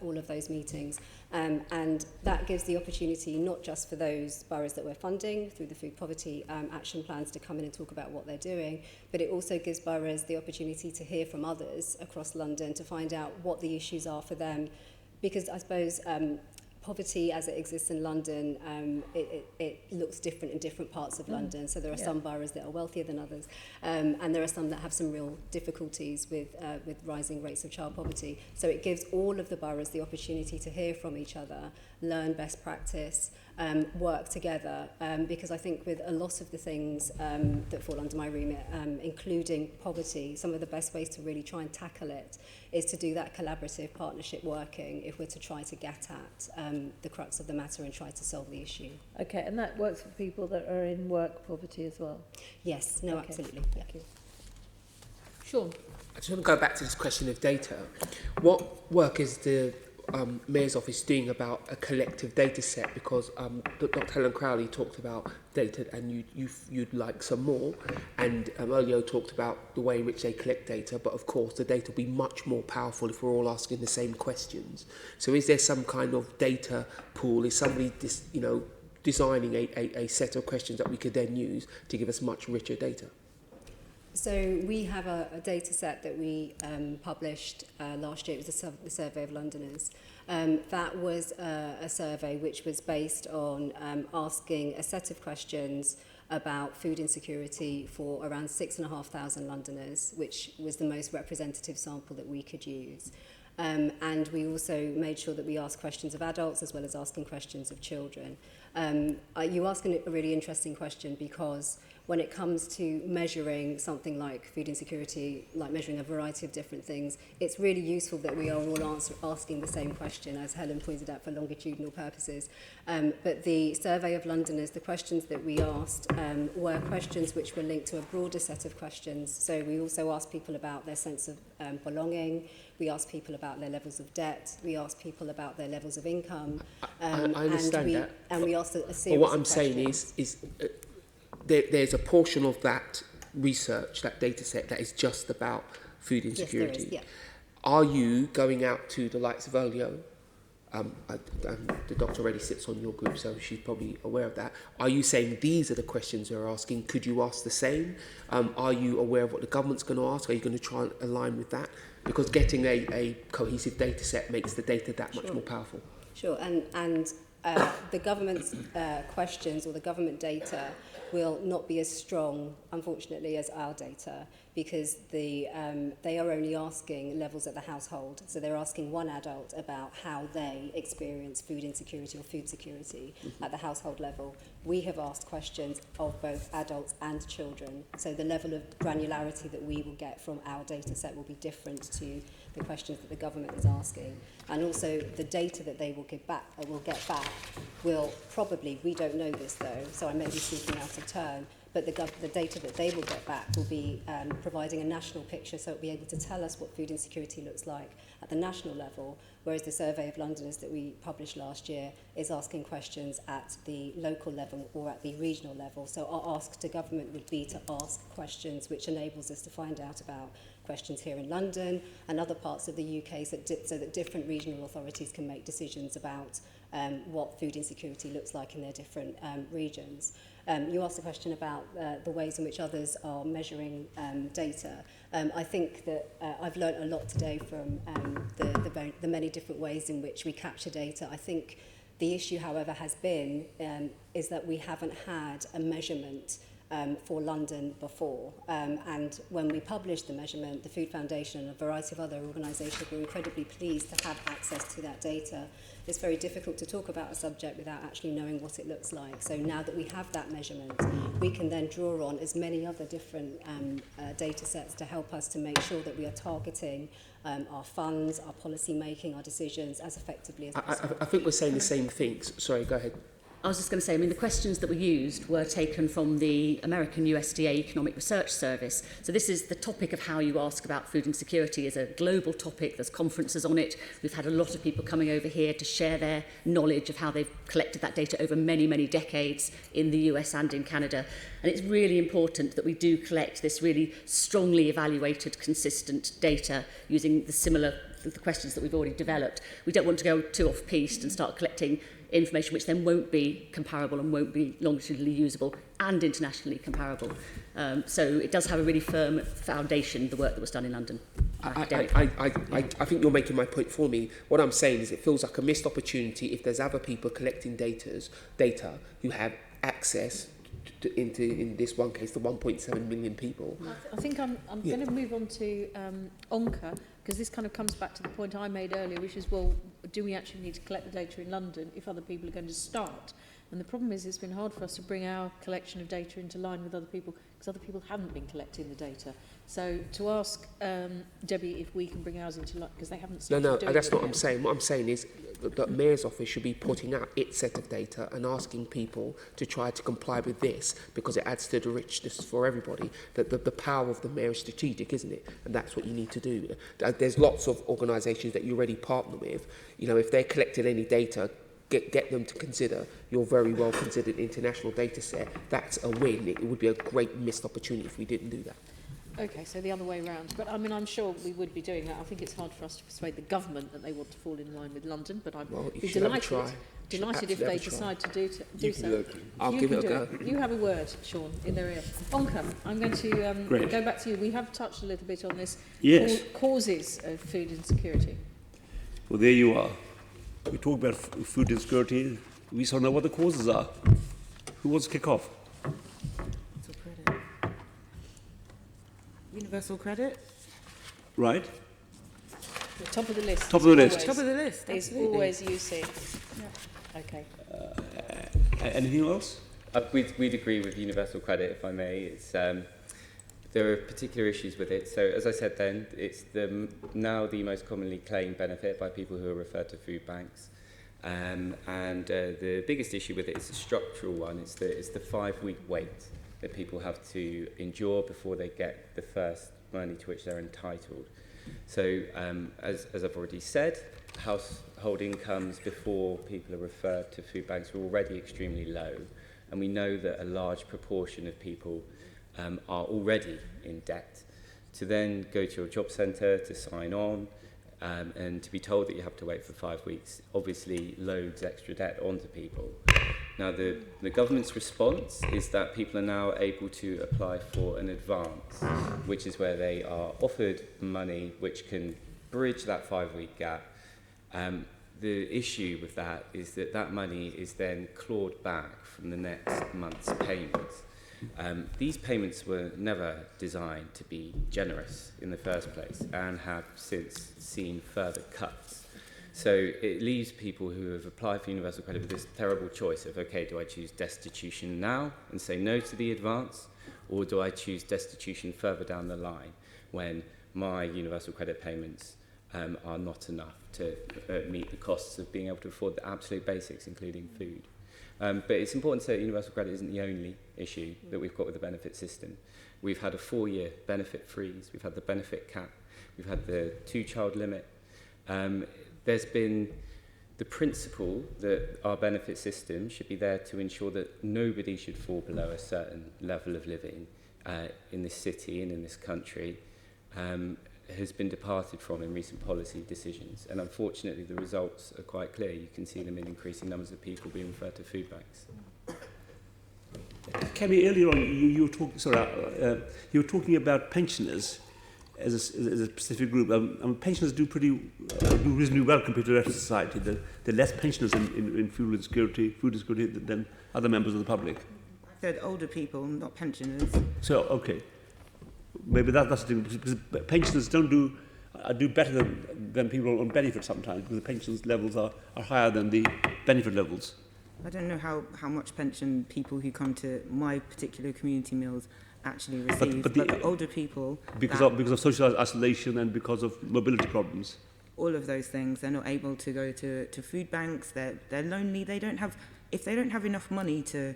all of those meetings. And that gives the opportunity not just for those boroughs that we're funding through the food poverty action plans to come in and talk about what they're doing, but it also gives boroughs the opportunity to hear from others across London, to find out what the issues are for them. Because I suppose poverty as it exists in London, it looks different in different parts of London. So there are some boroughs that are wealthier than others, and there are some that have some real difficulties with rising rates of child poverty. So it gives all of the boroughs the opportunity to hear from each other, learn best practice, work together, because I think with a lot of the things that fall under my remit, including poverty, some of the best ways to really try and tackle it is to do that collaborative partnership working if we're to try to get at the crux of the matter and try to solve the issue. Okay, and that works for people that are in work poverty as well? Yes, no, absolutely. Thank you. Sean? I just want to go back to this question of data. What work is the Mayor's Office doing about a collective data set? Because Dr. Helen Crawley talked about data and you'd like some more, and Olio talked about the way in which they collect data, but of course the data will be much more powerful if we're all asking the same questions. So is there some kind of data pool? Is somebody designing a set of questions that we could then use to give us much richer data? So we have a data set that we published last year. It was the Survey of Londoners. That was a survey which was based on asking a set of questions about food insecurity for around 6,500 Londoners, which was the most representative sample that we could use. And we also made sure that we asked questions of adults as well as asking questions of children. You ask a really interesting question, because when it comes to measuring something like food insecurity, like measuring a variety of different things, it's really useful that we are all asking the same question, as Helen pointed out, for longitudinal purposes. But the Survey of Londoners, the questions that we asked were questions which were linked to a broader set of questions. So we also asked people about their sense of belonging. We asked people about their levels of debt. We asked people about their levels of income. I understand that. And we asked a series of questions. But what I'm saying is there's a portion of that research, that data set, that is just about food insecurity. Yes, there is, yeah. Are you going out to the likes of Olio? The doctor already sits on your group, so she's probably aware of that. Are you saying these are the questions you're asking? Could you ask the same? Are you aware of what the government's going to ask? Are you going to try and align with that? Because getting a cohesive data set makes the data that much more powerful. Sure, and the government's questions or the government data will not be as strong, unfortunately, as our data, because they are only asking levels at the household. So they're asking one adult about how they experience food insecurity or food security at the household level. We have asked questions of both adults and children. So the level of granularity that we will get from our data set will be different to the questions that the government is asking. And also the data that they will get back will probably, we don't know this though, so I may be speaking out of turn, but the data that they will get back will be providing a national picture, so it'll be able to tell us what food insecurity looks like at the national level, whereas the Survey of Londoners that we published last year is asking questions at the local level or at the regional level. So our ask to government would be to ask questions which enables us to find out about questions here in London and other parts of the UK, so that different regional authorities can make decisions about what food insecurity looks like in their different regions. You asked a question about the ways in which others are measuring data. I think that I've learned a lot today from the many different ways in which we capture data. I think the issue, however, has been is that we haven't had a measurement for London before. And when we published the measurement, the Food Foundation and a variety of other organisations were incredibly pleased to have access to that data. It's very difficult to talk about a subject without actually knowing what it looks like. So now that we have that measurement, we can then draw on as many other different data sets to help us to make sure that we are targeting our funds, our policy making, our decisions as effectively as possible. I think we're saying the same things. Sorry, go ahead. I was just going to say, I mean, the questions that were used were taken from the American USDA Economic Research Service. So this is the topic of how you ask about food insecurity is a global topic. There's conferences on it. We've had a lot of people coming over here to share their knowledge of how they've collected that data over many, many decades in the US and in Canada. And it's really important that we do collect this really strongly evaluated, consistent data using the questions that we've already developed. We don't want to go too off-piste and start collecting information which then won't be comparable and won't be longitudinally usable and internationally comparable. So it does have a really firm foundation, the work that was done in London. I think you're making my point for me. What I'm saying is it feels like a missed opportunity if there's other people collecting data who have access in this one case, the 1.7 million people. I think I'm going to move on to Onka, because this kind of comes back to the point I made earlier, which is, well, do we actually need to collect the data in London if other people are going to start And the problem is it's been hard for us to bring our collection of data into line with other people because other people haven't been collecting the data. So to ask Debbie if we can bring ours into line, because they haven't started doing it. No, that's not what I'm saying. What I'm saying is that the Mayor's office should be putting out its set of data and asking people to try to comply with this because it adds to the richness for everybody. That the power of the Mayor is strategic, isn't it? And that's what you need to do. There's lots of organisations that you already partner with. You know, if they're collecting any data, get them to consider your very well considered international data set. That's a win. It would be a great missed opportunity if we didn't do that. Okay, so the other way round. But I mean, I'm sure we would be doing that. I think it's hard for us to persuade the government that they want to fall in line with London, but I'd be delighted if they decide to do so. I'll give it a go. You have a word, Sean, in their ear. Onka, I'm going to go back to you. We have touched a little bit on this. Yes. Causes of food insecurity. Well, there you are. We talk about food insecurity. We still know what the causes are. Who wants to kick off? Universal credit. Right. The top of the list. Top of the list. Top of the list. Is always UC. Yeah. Okay. Anything else? We'd agree with universal credit, if I may. It's there are particular issues with it. So as I said then, it's now the most commonly claimed benefit by people who are referred to food banks. And the biggest issue with it is a structural one. It's the 5-week wait that people have to endure before they get the first money to which they're entitled. So as I've already said, household incomes before people are referred to food banks are already extremely low. And we know that a large proportion of people are already in debt. To then go to your job centre to sign on and to be told that you have to wait for 5 weeks obviously loads extra debt onto people. Now the government's response is that people are now able to apply for an advance, which is where they are offered money which can bridge that 5-week gap. The issue with that is that money is then clawed back from the next month's payments. These payments were never designed to be generous in the first place and have since seen further cuts. So it leaves people who have applied for universal credit with this terrible choice of, okay, do I choose destitution now and say no to the advance, or do I choose destitution further down the line when my universal credit payments are not enough to meet the costs of being able to afford the absolute basics, including food. But it's important to say that universal credit isn't the only issue that we've got with the benefit system. We've had a 4-year benefit freeze, we've had the benefit cap, we've had the 2-child limit. There's been the principle that our benefit system should be there to ensure that nobody should fall below a certain level of living in this city and in this country. Has been departed from in recent policy decisions, and unfortunately the results are quite clear. You can see them in increasing numbers of people being referred to food banks. Kemi, earlier on you were talking about pensioners as a specific group. Pensioners do reasonably well compared to the rest of society. There are less pensioners in food insecurity than other members of the public. I said older people, not pensioners. So okay. Maybe that's the thing, because pensioners do better than people on benefit sometimes, because the pensions levels are higher than the benefit levels. I don't know how much pension people who come to my particular community meals actually receive, but the older people... Because of social isolation and because of mobility problems. All of those things, they're not able to go to food banks, they're lonely, if they don't have enough money to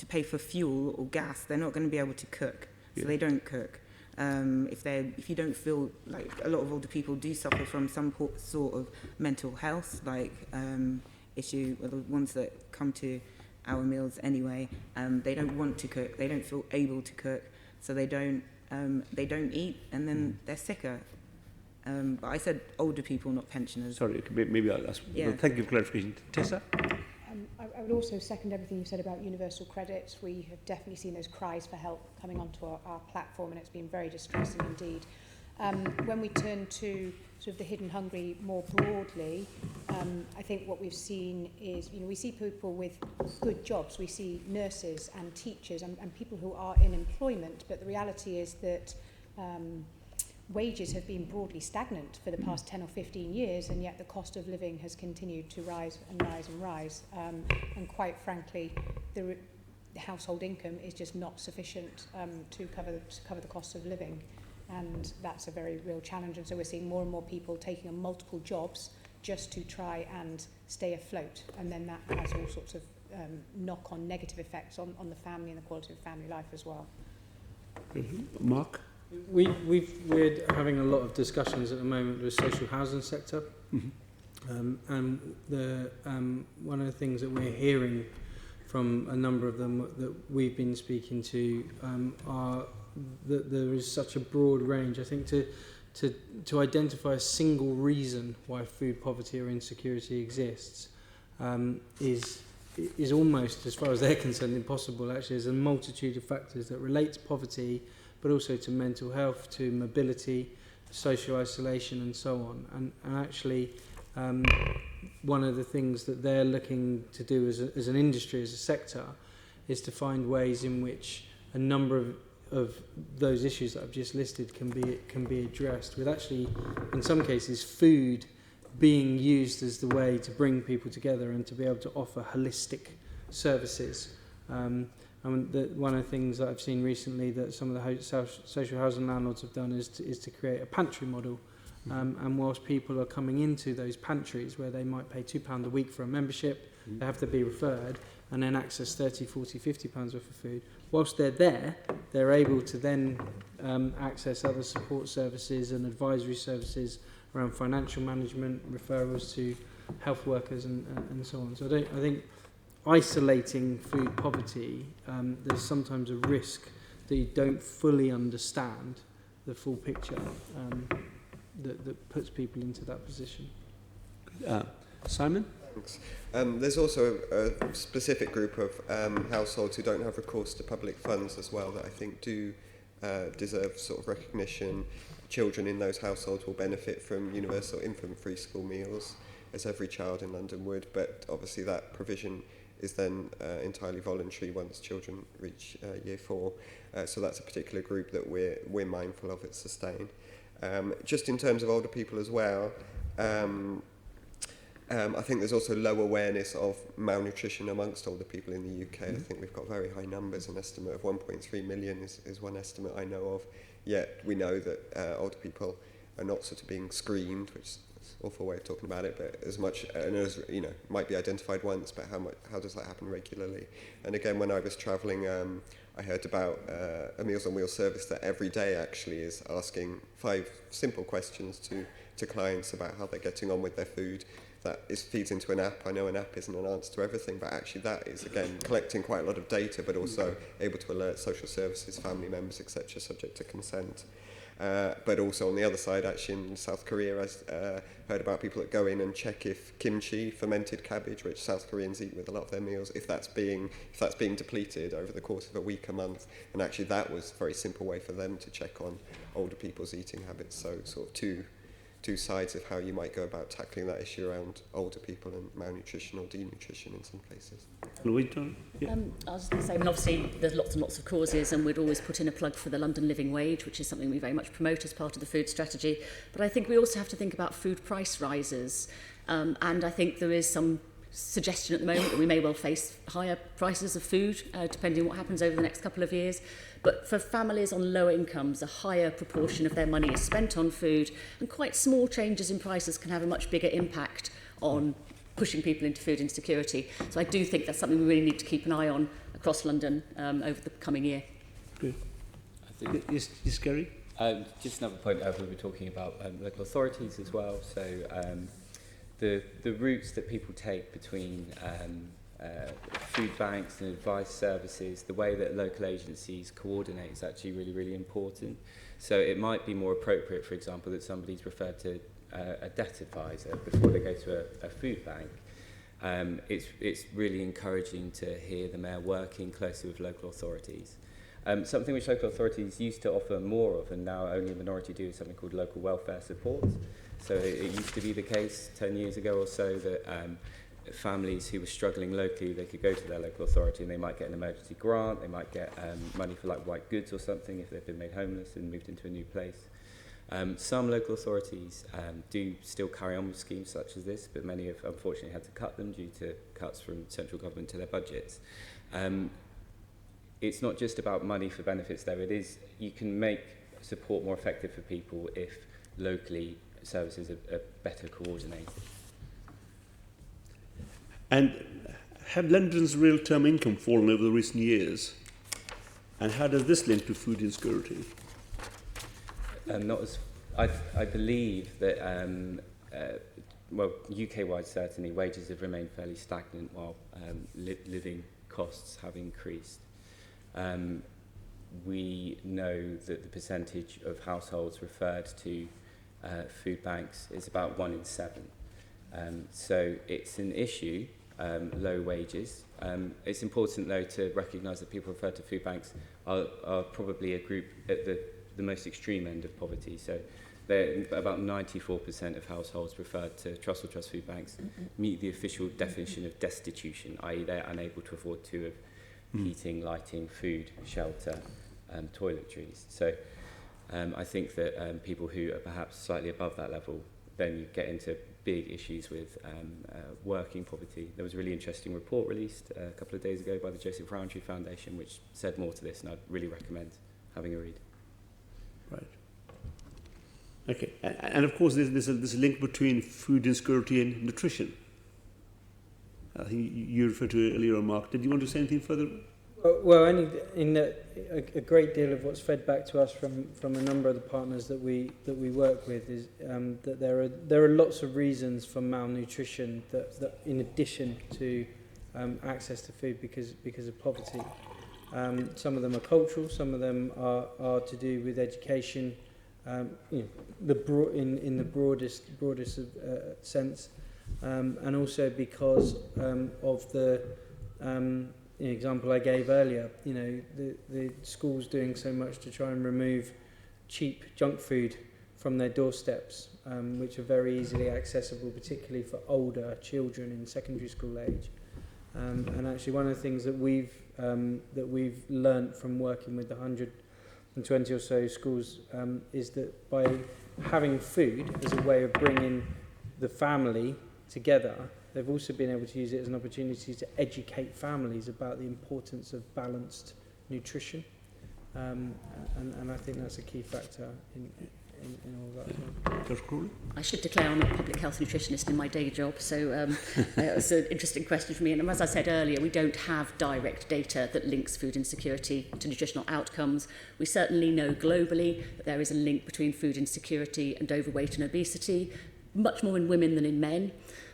pay for fuel or gas, they're not going to be able to cook. So they don't cook. If you don't feel like a lot of older people do suffer from some sort of mental health issue, or the ones that come to our meals anyway, they don't want to cook. They don't feel able to cook, so they don't eat, and then they're sicker. But I said older people, not pensioners. Sorry, maybe I'll ask. Yeah. Well, thank you for clarification, Tessa. I would also second everything you said about universal credit. We have definitely seen those cries for help coming onto our platform, and it's been very distressing indeed. When we turn to sort of the hidden hungry more broadly, I think what we've seen is, we see people with good jobs. We see nurses and teachers and people who are in employment, but the reality is that wages have been broadly stagnant for the past 10 or 15 years, and yet the cost of living has continued to rise and rise and rise. And quite frankly, the household income is just not sufficient to cover the cost of living. And that's a very real challenge. And so we're seeing more and more people taking on multiple jobs just to try and stay afloat. And then that has all sorts of knock-on negative effects on the family and the quality of family life as well. Mark? We're having a lot of discussions at the moment with the social housing sector. And one of the things that we're hearing from a number of them that we've been speaking to are that there is such a broad range. I think to identify a single reason why food poverty or insecurity exists is almost, as far as they're concerned, impossible. Actually, there's a multitude of factors that relate to poverty, but also to mental health, to mobility, social isolation, and so on. And actually, one of the things that they're looking to do as an industry, as a sector, is to find ways in which a number of those issues that I've just listed can be addressed, with actually, in some cases, food being used as the way to bring people together and to be able to offer holistic services. One of the things that I've seen recently that some of the social housing landlords have done is to create a pantry model. And whilst people are coming into those pantries where they might pay £2 a week for a membership, they have to be referred and then access 30, 40, £50 worth of food. Whilst they're there, they're able to then access other support services and advisory services around financial management, referrals to health workers and so on. So I think isolating food poverty, there's sometimes a risk that you don't fully understand the full picture that puts people into that position. Simon? Thanks. There's also a specific group of households who don't have recourse to public funds as well that I think do deserve sort of recognition. Children in those households will benefit from universal infant free school meals, as every child in London would, but obviously that provision is then entirely voluntary once children reach year 4. So that's a particular group that we're mindful of at Sustain. Just in terms of older people as well, I think there's also low awareness of malnutrition amongst older people in the UK. I think we've got very high numbers. An estimate of 1.3 million is one estimate I know of. Yet we know that older people are not sort of being screened, which is an awful way of talking about it, but as much, and as you know, might be identified once, but how does that happen regularly? And again, when I was travelling, I heard about a Meals on Wheels service that every day actually is asking 5 simple questions to clients about how they're getting on with their food. That feeds into an app. I know an app isn't an answer to everything, but actually that is, again, collecting quite a lot of data, but also able to alert social services, family members, etc., subject to consent. But also on the other side, actually in South Korea, I heard about people that go in and check if kimchi, fermented cabbage, which South Koreans eat with a lot of their meals, if that's being depleted over the course of a week, a month. And actually that was a very simple way for them to check on older people's eating habits. So sort of two sides of how you might go about tackling that issue around older people and malnutrition or denutrition in some places. I was going to say, I mean, obviously there's lots and lots of causes, and we'd always put in a plug for the London Living Wage, which is something we very much promote as part of the food strategy. But I think we also have to think about food price rises, and I think there is some suggestion at the moment that we may well face higher prices of food, depending on what happens over the next couple of years. But for families on lower incomes, a higher proportion of their money is spent on food, and quite small changes in prices can have a much bigger impact on pushing people into food insecurity. So I do think that's something we really need to keep an eye on across London over the coming year. Good. Yes, Gary? Just another point, we were talking about local authorities as well. So the routes that people take between food banks and advice services, the way that local agencies coordinate is actually really, really important. So it might be more appropriate, for example, that somebody's referred to a debt advisor before they go to a food bank. It's really encouraging to hear the Mayor working closely with local authorities. Something which local authorities used to offer more of and now only a minority do is something called local welfare support. So it used to be the case 10 years ago or so that families who were struggling locally, they could go to their local authority and they might get an emergency grant, they might get money for like white goods or something if they've been made homeless and moved into a new place. Some local authorities do still carry on with schemes such as this, but many have unfortunately had to cut them due to cuts from central government to their budgets. It's not just about money for benefits there. It is, you can make support more effective for people if locally services are better coordinated. And have London's real-term income fallen over the recent years? And how does this link to food insecurity? Not as I believe that well, UK-wide certainly wages have remained fairly stagnant while living costs have increased. We know that the percentage of households referred to food banks is about 1 in 7. So it's an issue, low wages. It's important though to recognise that people referred to food banks are probably a group at the most extreme end of poverty. So about 94% of households referred to Trust or Trust food banks meet the official definition of destitution, i.e. they're unable to afford to have heating, lighting, food, shelter, toiletries. So I think that people who are perhaps slightly above that level, then you get into big issues with working poverty. There was a really interesting report released a couple of days ago by the Joseph Rowntree Foundation, which said more to this, and I'd really recommend having a read. Right. Okay. And of course, there's a link between food insecurity and nutrition. I think you referred to it earlier on, Mark. Did you want to say anything further? Well, only in that a great deal of what's fed back to us from a number of the partners that we work with is that there are lots of reasons for malnutrition that in addition to access to food because of poverty. Some of them are cultural, some of them are to do with education, in the broadest sense, and also because of the example I gave earlier. The schools doing so much to try and remove cheap junk food from their doorsteps, which are very easily accessible, particularly for older children in secondary school age. And actually, one of the things that we've learnt from working with the 120 or so schools is that by having food as a way of bringing the family together, they've also been able to use it as an opportunity to educate families about the importance of balanced nutrition, and I think that's a key factor in all that. Dr. Crawley? I should declare I'm a public health nutritionist in my day job, so it's an interesting question for me. And as I said earlier, we don't have direct data that links food insecurity to nutritional outcomes. We certainly know globally that there is a link between food insecurity and overweight and obesity, much more in women than in men.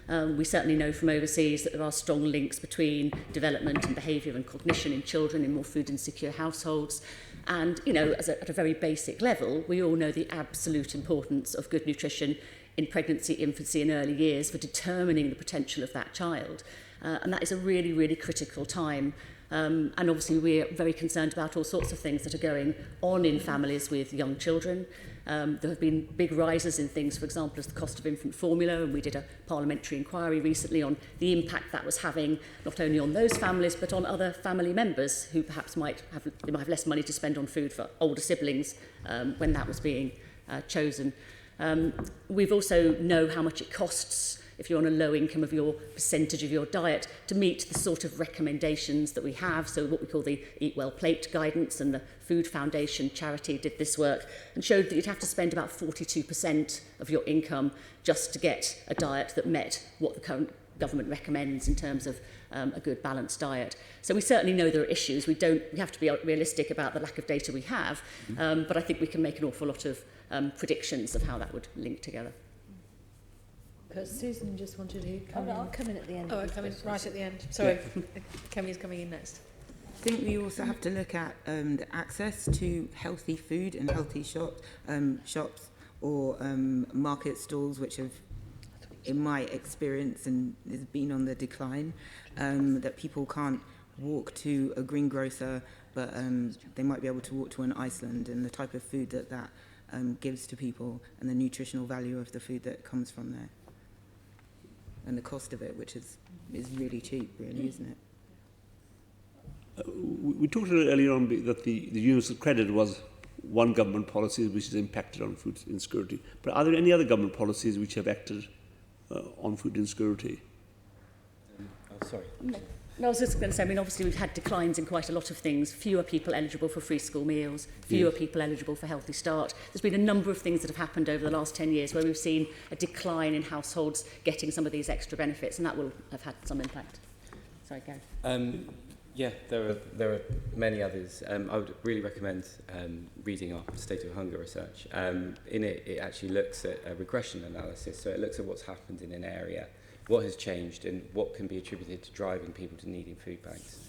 We certainly know from overseas that there are strong links between development and behaviour and cognition in children in more food insecure households. And, at a very basic level, we all know the absolute importance of good nutrition in pregnancy, infancy and early years for determining the potential of that child. And that is a really, really critical time. And obviously we're very concerned about all sorts of things that are going on in families with young children. There have been big rises in things, for example, as the cost of infant formula, and we did a parliamentary inquiry recently on the impact that was having not only on those families but on other family members who perhaps might have less money to spend on food for older siblings when that was being chosen. We've also know how much it costs if you're on a low income of your percentage of your diet to meet the sort of recommendations that we have. So what we call the Eat Well Plate guidance, and the Food Foundation charity did this work and showed that you'd have to spend about 42% of your income just to get a diet that met what the current government recommends in terms of a good balanced diet. So we certainly know there are issues. We have to be realistic about the lack of data we have, but I think we can make an awful lot of predictions of how that would link together. Susan just wanted to come in. I'll come in at the end. Oh, I'll come in right at the end. Sorry, Kemi's coming in next. I think we also have to look at the access to healthy food and healthy shops or market stalls, which have, in my experience, and has been on the decline, that people can't walk to a greengrocer, but they might be able to walk to an Iceland, and the type of food that gives to people, and the nutritional value of the food that comes from there. And the cost of it, which is really cheap, really, isn't it? We talked earlier on that the universal credit was one government policy which has impacted on food insecurity. But are there any other government policies which have acted on food insecurity? Sorry. No, I was just going to say, I mean, obviously we've had declines in quite a lot of things. Fewer people eligible for free school meals, fewer people eligible for Healthy Start. There's been a number of things that have happened over the last 10 years where we've seen a decline in households getting some of these extra benefits, and that will have had some impact. Sorry, Gary. Yeah, there are many others. I would really recommend reading our State of Hunger research. In it actually looks at a regression analysis, so it looks at what's happened in an area, what has changed and what can be attributed to driving people to needing food banks.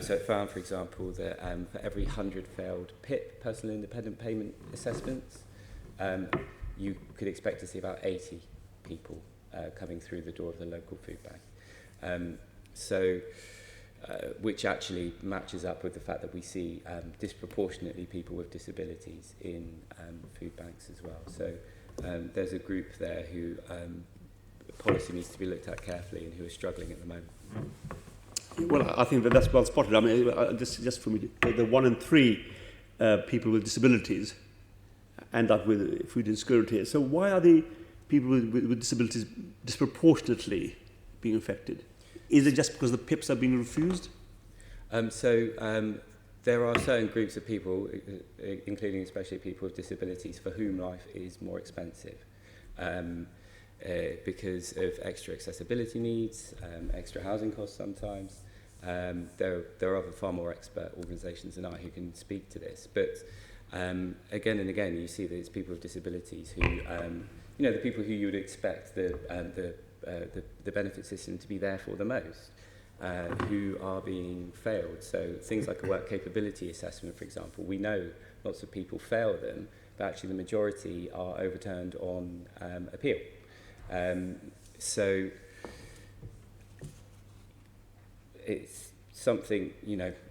So it found, for example, that for every 100 failed PIP, personal independent payment assessments, you could expect to see about 80 people coming through the door of the local food bank. Which actually matches up with the fact that we see disproportionately people with disabilities in food banks as well. So there's a group there who policy needs to be looked at carefully and who are struggling at the moment. Well, I think that's well spotted. I mean, just for me, the 1 in 3 people with disabilities end up with food insecurity. So why are the people with disabilities disproportionately being affected? Is it just because the PIPs are being refused? There are certain groups of people, including especially people with disabilities, for whom life is more expensive because of extra accessibility needs, extra housing costs sometimes. There are other far more expert organisations than I who can speak to this. But again and again, you see that it's people with disabilities who, the people who you would expect the benefit system to be there for the most, who are being failed. So things like a work capability assessment, for example, we know lots of people fail them, but actually the majority are overturned on appeal. So it's something,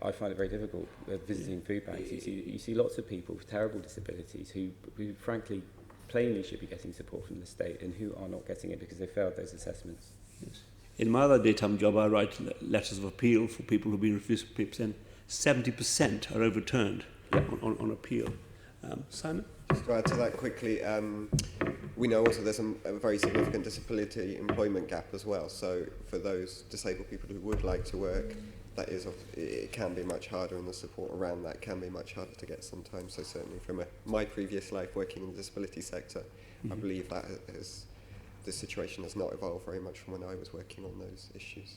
I find it very difficult visiting food banks. You see lots of people with terrible disabilities who frankly plainly should be getting support from the state and who are not getting it because they failed those assessments. Yes. In my other daytime job, I write letters of appeal for people who've been refused PIPs, and 70% are overturned on appeal. Simon? Just to add to that quickly, we know also there's a very significant disability employment gap as well. So for those disabled people who would like to work, it can be much harder, and the support around that can be much harder to get sometimes. So certainly from my previous life working in the disability sector, I believe that the situation has not evolved very much from when I was working on those issues.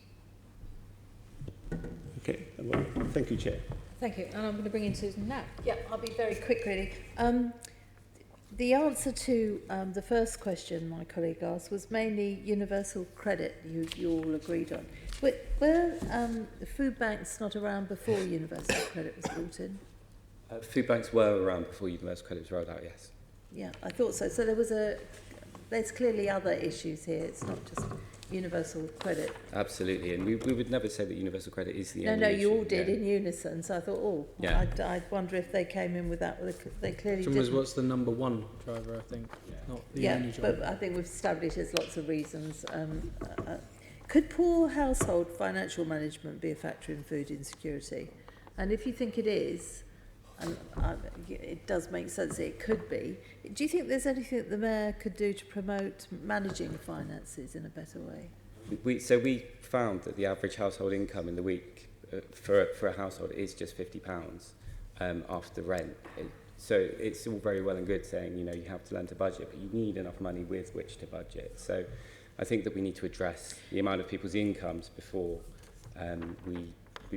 Okay, well, thank you, Chair. Thank you. And I'm going to bring in Susan now. Yeah, I'll be very quick, really. The answer to the first question my colleague asked was mainly universal credit you all agreed on. Were the food banks not around before universal credit was brought in? Food banks were around before universal credit was rolled out, yes. Yeah, I thought so. So there's clearly other issues here. It's not just universal credit. Absolutely, and we would never say that universal credit is the only No, issue. you all did in unison. So I thought, I wonder if they came in with that. They clearly did. Was what's the number one driver, I think, not the only driver. But I think we've established there's lots of reasons. Could poor household financial management be a factor in food insecurity? And if you think it is, and it does make sense that it could be, do you think there's anything that the Mayor could do to promote managing finances in a better way? We found that the average household income in the week for a household is just £50 after rent. So it's all very well and good saying, you have to learn to budget, but you need enough money with which to budget. So I think that we need to address the amount of people's incomes before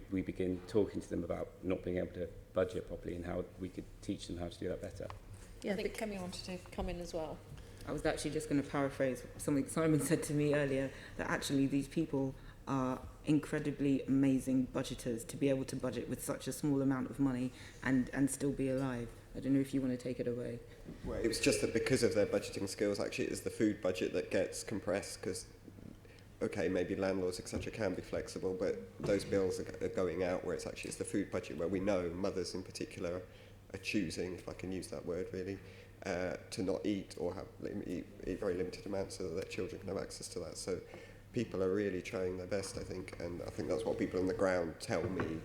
we begin talking to them about not being able to budget properly and how we could teach them how to do that better. Yeah, I think Kemi wanted to come in as well. I was actually just going to paraphrase something Simon said to me earlier, that actually these people are incredibly amazing budgeters to be able to budget with such a small amount of money and still be alive. I don't know if you want to take it away. Well, it was just that because of their budgeting skills, actually it is the food budget that gets compressed because, okay, maybe landlords, etc. can be flexible, but those bills are going out where it's the food budget where we know mothers in particular are choosing, if I can use that word really, to not eat or eat very limited amounts so that their children can have access to that. So people are really trying their best, I think, and I think that's what people on the ground tell me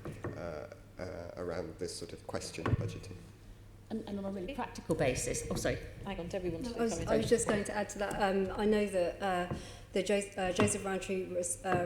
around this sort of question of budgeting. And on a really practical basis, oh sorry, Hang on, Debbie wanted to I come was, in. I was just going to add to that. I know that the Joseph Rowntree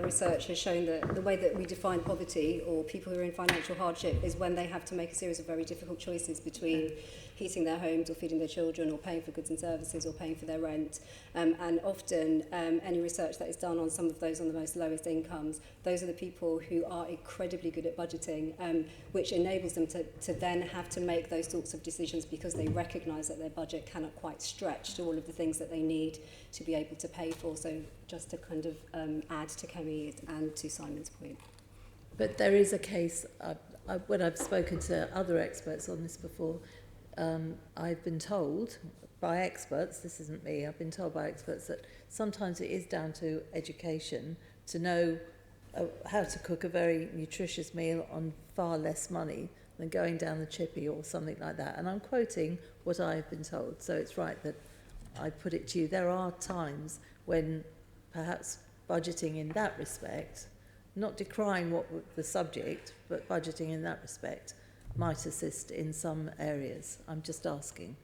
research has shown that the way that we define poverty or people who are in financial hardship is when they have to make a series of very difficult choices between heating their homes or feeding their children or paying for goods and services or paying for their rent. And often any research that is done on some of those on the most lowest incomes, those are the people who are incredibly good at budgeting, which enables them to then have to make those sorts of decisions because they recognise that their budget cannot quite stretch to all of the things that they need to be able to pay for. So just to kind of add to Kemi and to Simon's point. But there is a case, when I've spoken to other experts on this before, I've been told by experts, this isn't me, I've been told by experts that sometimes it is down to education to know how to cook a very nutritious meal on far less money than going down the chippy or something like that. And I'm quoting what I've been told, so it's right that I put it to you. There are times when perhaps budgeting in that respect, not decrying what the subject, but budgeting in that respect might assist in some areas. I'm just asking.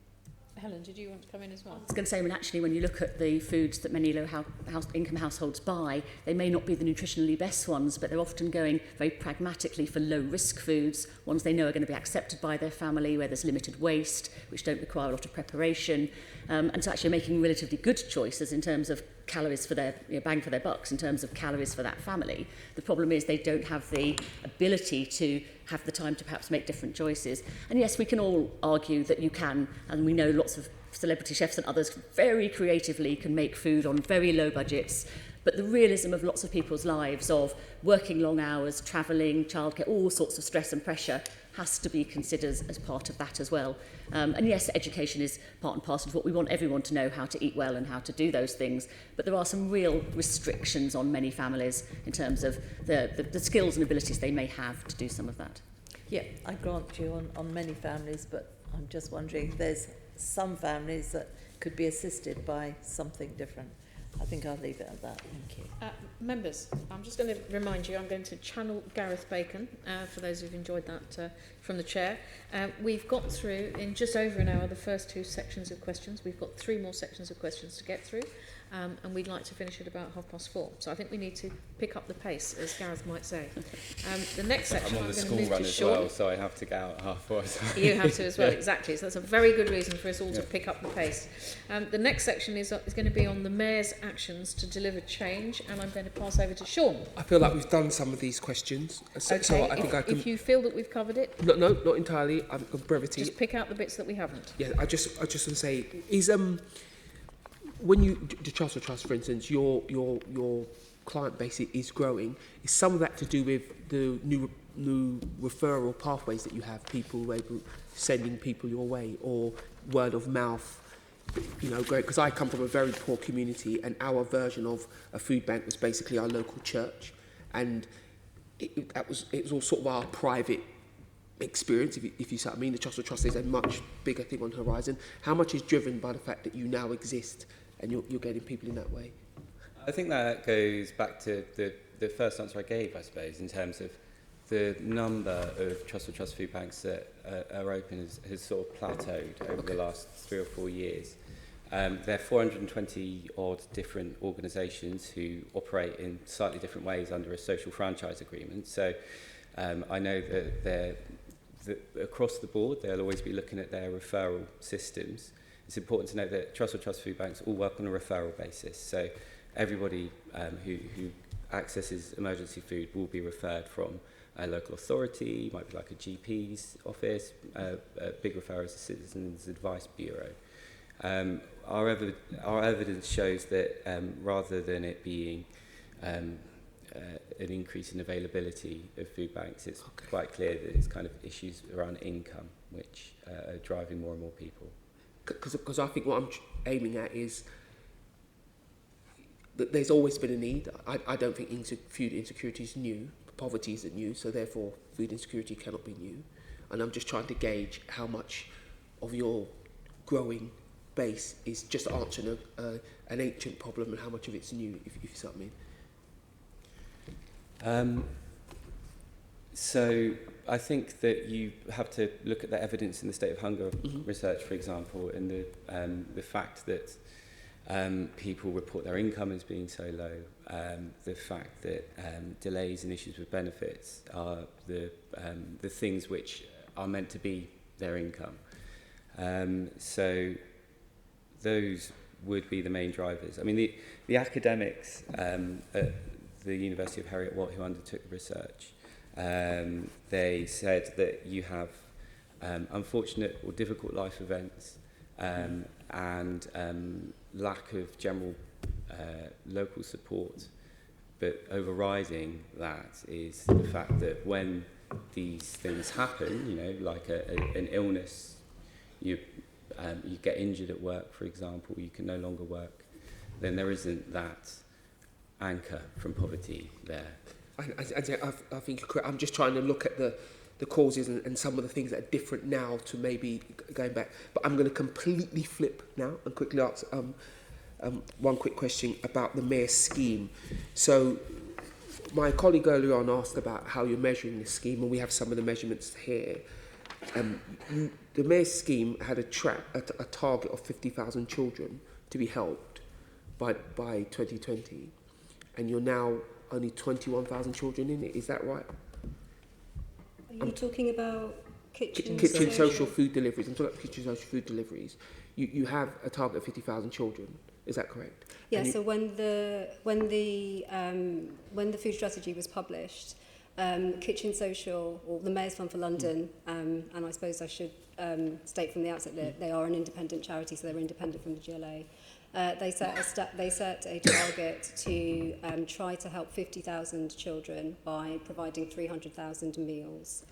Helen, did you want to come in as well? I was going to say, actually, when you look at the foods that many low-income households buy, they may not be the nutritionally best ones, but they're often going very pragmatically for low-risk foods, ones they know are going to be accepted by their family, where there's limited waste, which don't require a lot of preparation, and so actually making relatively good choices in terms of calories for their bang for their bucks, in terms of calories for that family. The problem is they don't have the ability to have the time to perhaps make different choices. And yes, we can all argue that you can, and we know lots of celebrity chefs and others very creatively can make food on very low budgets, but the realism of lots of people's lives of working long hours, travelling, childcare, all sorts of stress and pressure has to be considered as part of that as well. And yes, education is part and parcel of what we want everyone to know, how to eat well and how to do those things. But there are some real restrictions on many families in terms of the skills and abilities they may have to do some of that. Yeah, I grant you on many families, but I'm just wondering if there's some families that could be assisted by something different. I think I'll leave it at that. Thank you. Members, I'm just going to remind you, I'm going to channel Gareth Bacon, for those who've enjoyed that from the chair. We've got through, in just over an hour, the first two sections of questions. We've got 3 more sections of questions to get through, and we'd like to finish at about 4:30. So I think we need to pick up the pace, as Gareth might say. The next section, I'm on the going to school move run to as Sean. well, so I have to get out at 4:30. You have to as well, exactly. So that's a very good reason for us all to pick up the pace. The next section is going to be on the Mayor's actions to deliver change, and I'm going to pass over to Sean. I feel like we've done some of these questions. So, Okay, so I think I can... if you feel that we've covered it, No, not entirely. Of brevity. just pick out the bits that we haven't. Yeah, I just want to say, is when you the Trust, for instance, your client base is growing. Is some of that to do with the new referral pathways that you have? People able sending people your way, or word of mouth? You know, great, because I come from a very poor community, and our version of a food bank was basically our local church, and it was all sort of our private experience, if you see what I mean. The Trust is a much bigger thing on the horizon. How much is driven by the fact that you now exist and you're getting people in that way? I think that goes back to the first answer I gave, I suppose, in terms of the number of Trust food banks that are open has sort of plateaued over the last 3 or 4 years. There are 420 odd different organisations who operate in slightly different ways under a social franchise agreement. So I know that across the board, they'll always be looking at their referral systems. It's important to note that Trust food banks all work on a referral basis. So everybody who accesses emergency food will be referred from a local authority, might be like a GP's office, a big referrer is a Citizens Advice Bureau. Our evidence shows that rather than it being an increase in availability of food banks, it's quite clear that it's kind of issues around income which are driving more and more people. Because I think what I'm aiming at is that there's always been a need. I don't think food insecurity is new. Poverty isn't new, so therefore food insecurity cannot be new. And I'm just trying to gauge how much of your growing base is just answering an ancient problem and how much of it's new, if you see what I mean. So I think that you have to look at the evidence in the state of hunger research, for example, and the fact that people report their income as being so low, the fact that delays and issues with benefits are the things which are meant to be their income. So those would be the main drivers. I mean, the academics at the University of Heriot-Watt who undertook the research, they said that you have unfortunate or difficult life events and lack of general local support, but overriding that is the fact that when these things happen, you know, like an illness, you get injured at work, for example, you can no longer work, then there isn't that anchor from poverty there. I think you're correct. I'm just trying to look at the causes and some of the things that are different now to maybe going back. But I'm going to completely flip now and quickly ask one quick question about the mayor's scheme. So my colleague earlier on asked about how you're measuring this scheme, and we have some of the measurements here. The mayor's scheme had a target of 50,000 children to be helped by 2020, and you're now only 21,000 children in it. Is that right? Are you talking about kitchen social food deliveries? I'm talking about kitchen social food deliveries. You have a target of 50,000 children. Is that correct? Yeah. So when the food strategy was published, Kitchen Social, or the Mayor's Fund for London, and I suppose I should state from the outset that they are an independent charity, so they're independent from the GLA. They set a target to try to help 50,000 children by providing 300,000 meals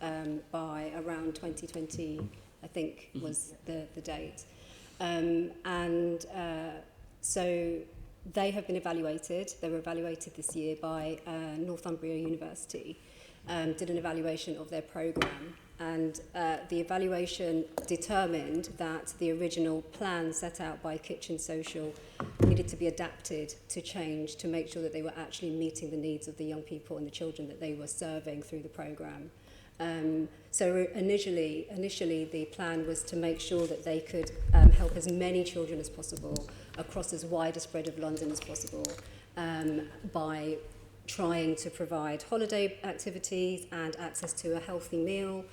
by around 2020, I think was the date. So they have been evaluated. They were evaluated this year by Northumbria University, did an evaluation of their programme, and the evaluation determined that the original plan set out by Kitchen Social needed to be adapted to change to make sure that they were actually meeting the needs of the young people and the children that they were serving through the programme. So initially the plan was to make sure that they could help as many children as possible across as wide a spread of London as possible by trying to provide holiday activities and access to a healthy meal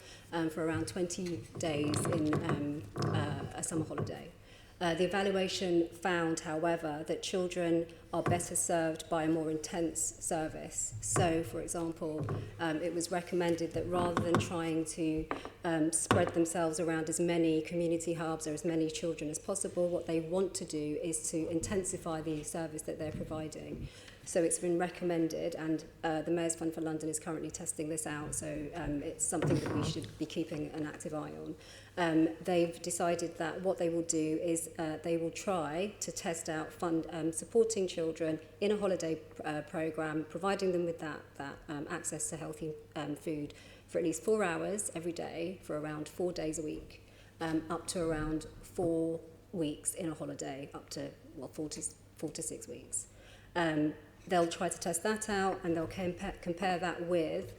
for around 20 days in a summer holiday. The evaluation found, however, that children are better served by a more intense service. So, for example, it was recommended that rather than trying to spread themselves around as many community hubs or as many children as possible, what they want to do is to intensify the service that they're providing. So it's been recommended, and the Mayor's Fund for London is currently testing this out, so it's something that we should be keeping an active eye on. They've decided that what they will do is they will try to test out supporting children in a holiday programme, providing them with that access to healthy food for at least 4 hours every day for around 4 days a week, up to around 4 weeks in a holiday, up to 4 to 6 weeks. They'll try to test that out, and they'll compare that with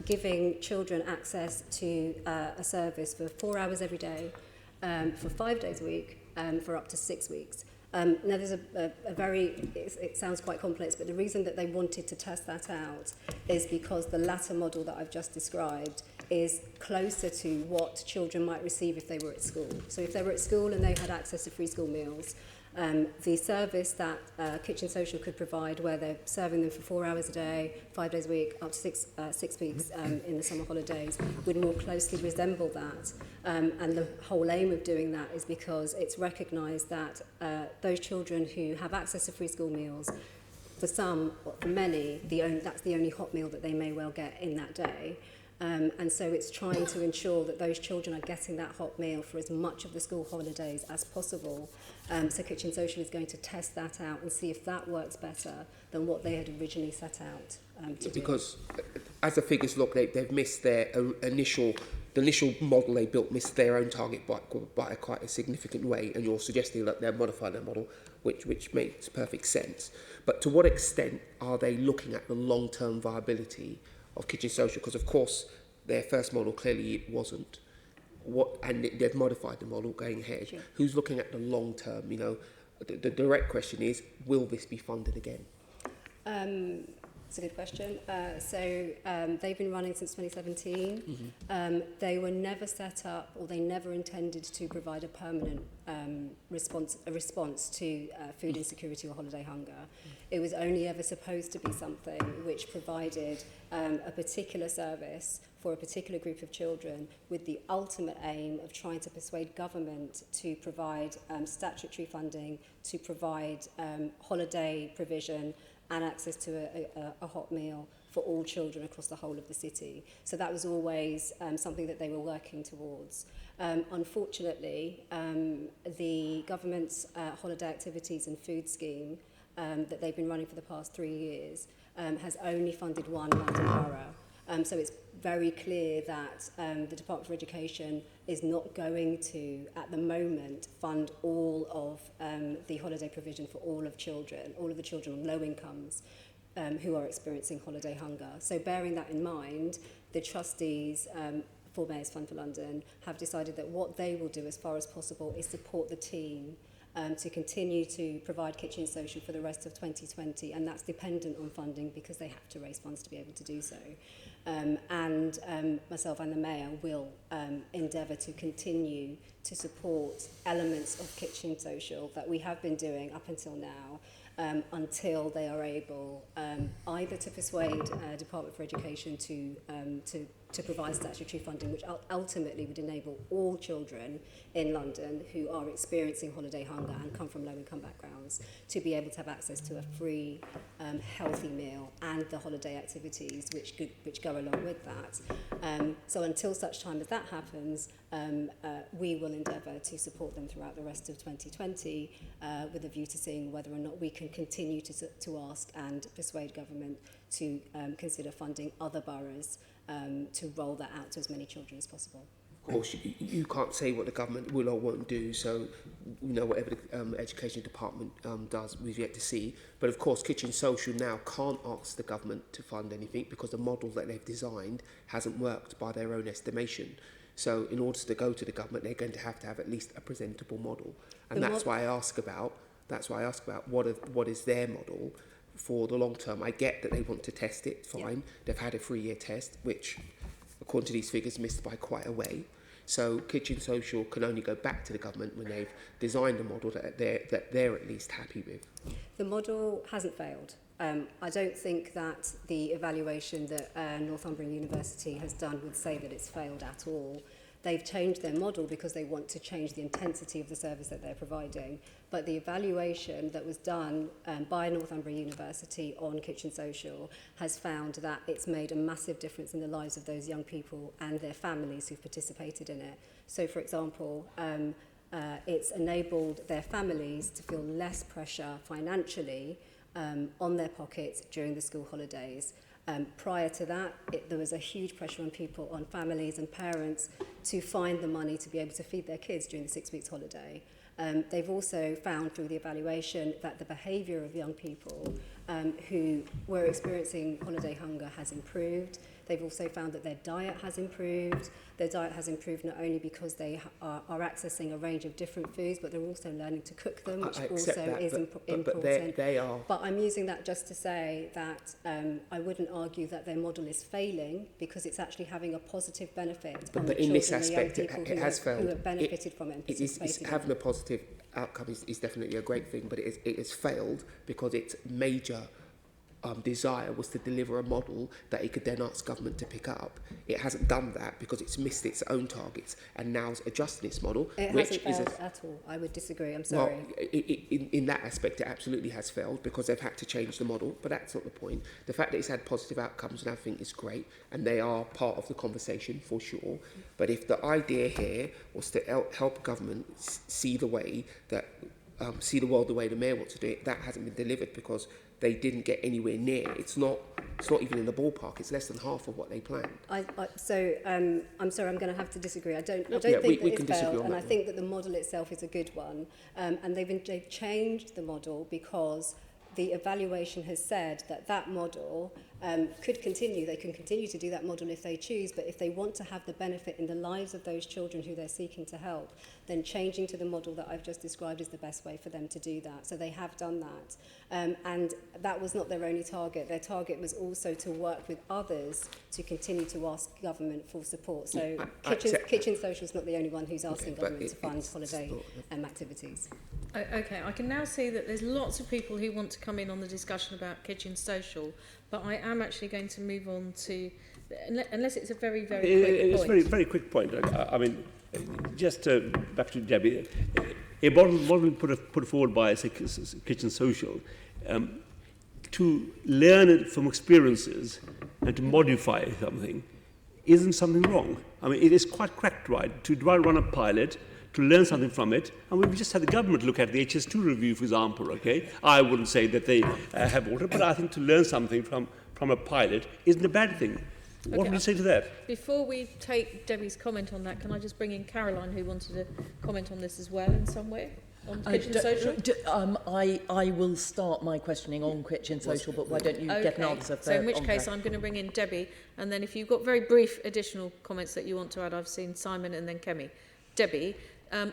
giving children access to a service for 4 hours every day, for 5 days a week, for up to 6 weeks. Now, there's it sounds quite complex, but the reason that they wanted to test that out is because the latter model that I've just described is closer to what children might receive if they were at school. So if they were at school and they had access to free school meals, the service that Kitchen Social could provide, where they're serving them for 4 hours a day, 5 days a week, up to 6 weeks in the summer holidays, would more closely resemble that. And the whole aim of doing that is because it's recognised that those children who have access to free school meals, for some, for many, that's the only hot meal that they may well get in that day. And so it's trying to ensure that those children are getting that hot meal for as much of the school holidays as possible. So Kitchen Social is going to test that out and see if that works better than what they had originally set out to do. Because as the figures look, they've missed their the initial model they built missed their own target by quite a significant way, and you're suggesting that they're modifying their model, which makes perfect sense. But to what extent are they looking at the long-term viability of Kitchen Social? Because of course their first model clearly it wasn't. And they've modified the model going ahead. Sure. Who's looking at the long term? You know, the direct question is, will this be funded again? It's a good question. They've been running since 2017. They were never set up, or they never intended to provide a permanent response to food insecurity or holiday hunger. It was only ever supposed to be something which provided a particular service for a particular group of children, with the ultimate aim of trying to persuade government to provide statutory funding, to provide holiday provision and access to a hot meal for all children across the whole of the city. So that was always something that they were working towards. Unfortunately, the government's holiday activities and food scheme that they've been running for the past 3 years has only funded one London borough. So it's very clear that the Department for Education is not going to, at the moment, fund all of the holiday provision for all of the children on low incomes who are experiencing holiday hunger. So bearing that in mind, the trustees for Mayor's Fund for London have decided that what they will do as far as possible is support the team to continue to provide Kitchen Social for the rest of 2020, and that's dependent on funding because they have to raise funds to be able to do so. Myself and the Mayor will endeavour to continue to support elements of Kitchen Social that we have been doing up until now, until they are able either to persuade Department for Education to provide statutory funding, which ultimately would enable all children in London who are experiencing holiday hunger and come from low-income backgrounds to be able to have access to a free, healthy meal and the holiday activities which go along with that. So until such time as that happens, we will endeavour to support them throughout the rest of 2020 with a view to seeing whether or not we can continue to ask and persuade government to consider funding other boroughs to roll that out to as many children as possible. Of course, you can't say what the government will or won't do, so you know whatever the Education Department does, we've yet to see. But of course, Kitchen Social now can't ask the government to fund anything because the model that they've designed hasn't worked by their own estimation. So in order to go to the government, they're going to have at least a presentable model, and that's why I ask about what is their model for the long term. I get that they want to test it, fine. Yeah. They've had a 3-year test, which, according to these figures, missed by quite a way. So Kitchen Social can only go back to the government when they've designed a model that they're at least happy with. The model hasn't failed. I don't think that the evaluation that Northumberland University has done would say that it's failed at all. They've changed their model because they want to change the intensity of the service that they're providing. But the evaluation that was done by Northumberland University on Kitchen Social has found that it's made a massive difference in the lives of those young people and their families who've participated in it. So, for example, it's enabled their families to feel less pressure financially on their pockets during the school holidays. Prior to that, there was a huge pressure on families and parents to find the money to be able to feed their kids during the 6 weeks holiday. They've also found through the evaluation that the behaviour of young people who were experiencing holiday hunger has improved. They've also found that their diet has improved. Their diet has improved not only because they are accessing a range of different foods, but they're also learning to cook them, which is important. But I'm using that just to say that I wouldn't argue that their model is failing because it's actually having a positive benefit on the in this children aspect, and young people it has failed. Who have benefited from it. It's having a positive outcome is definitely a great thing, but it has failed because its major desire was to deliver a model that it could then ask government to pick up. It hasn't done that because it's missed its own targets and now it's adjusting its model. It hasn't failed at all. I would disagree. I'm sorry. Well, in that aspect, it absolutely has failed because they've had to change the model, but that's not the point. The fact that it's had positive outcomes and everything is great, and they are part of the conversation for sure. But if the idea here was to help government see the way that see the world the way the Mayor wants to do it, that hasn't been delivered because they didn't get anywhere near. It's not even in the ballpark. It's less than half of what they planned. I'm sorry, I'm going to have to disagree. I don't think that it's failed, and I think that the model itself is a good one. And they've changed the model because the evaluation has said that model could continue. They can continue to do that model if they choose, but if they want to have the benefit in the lives of those children who they're seeking to help, then changing to the model that I've just described is the best way for them to do that. So they have done that. And that was not their only target. Their target was also to work with others to continue to ask government for support. So Kitchen Social is not the only one who's asking government to fund holiday activities. Okay, I can now see that there's lots of people who want to come in on the discussion about Kitchen Social, but I am actually going to move on to, unless it's a very, very quick point. It's a very, very quick point. I mean, just back to Debbie, a model put forward by Kitchen Social to learn from experiences and to modify something isn't something wrong. I mean, it is quite correct, right, to run a pilot, to learn something from it, and we've just had the government look at the HS2 review, for example, okay? I wouldn't say that they have altered, but I think to learn something from a pilot isn't a bad thing. What would you say to that? Before we take Debbie's comment on that, can I just bring in Caroline, who wanted to comment on this as well in some way? On Kitchen Social? I will start my questioning on Kitchen Social, but why don't you get an answer for So in which case I'm going to bring in Debbie, and then if you've got very brief additional comments that you want to add, I've seen Simon and then Kemi. Debbie,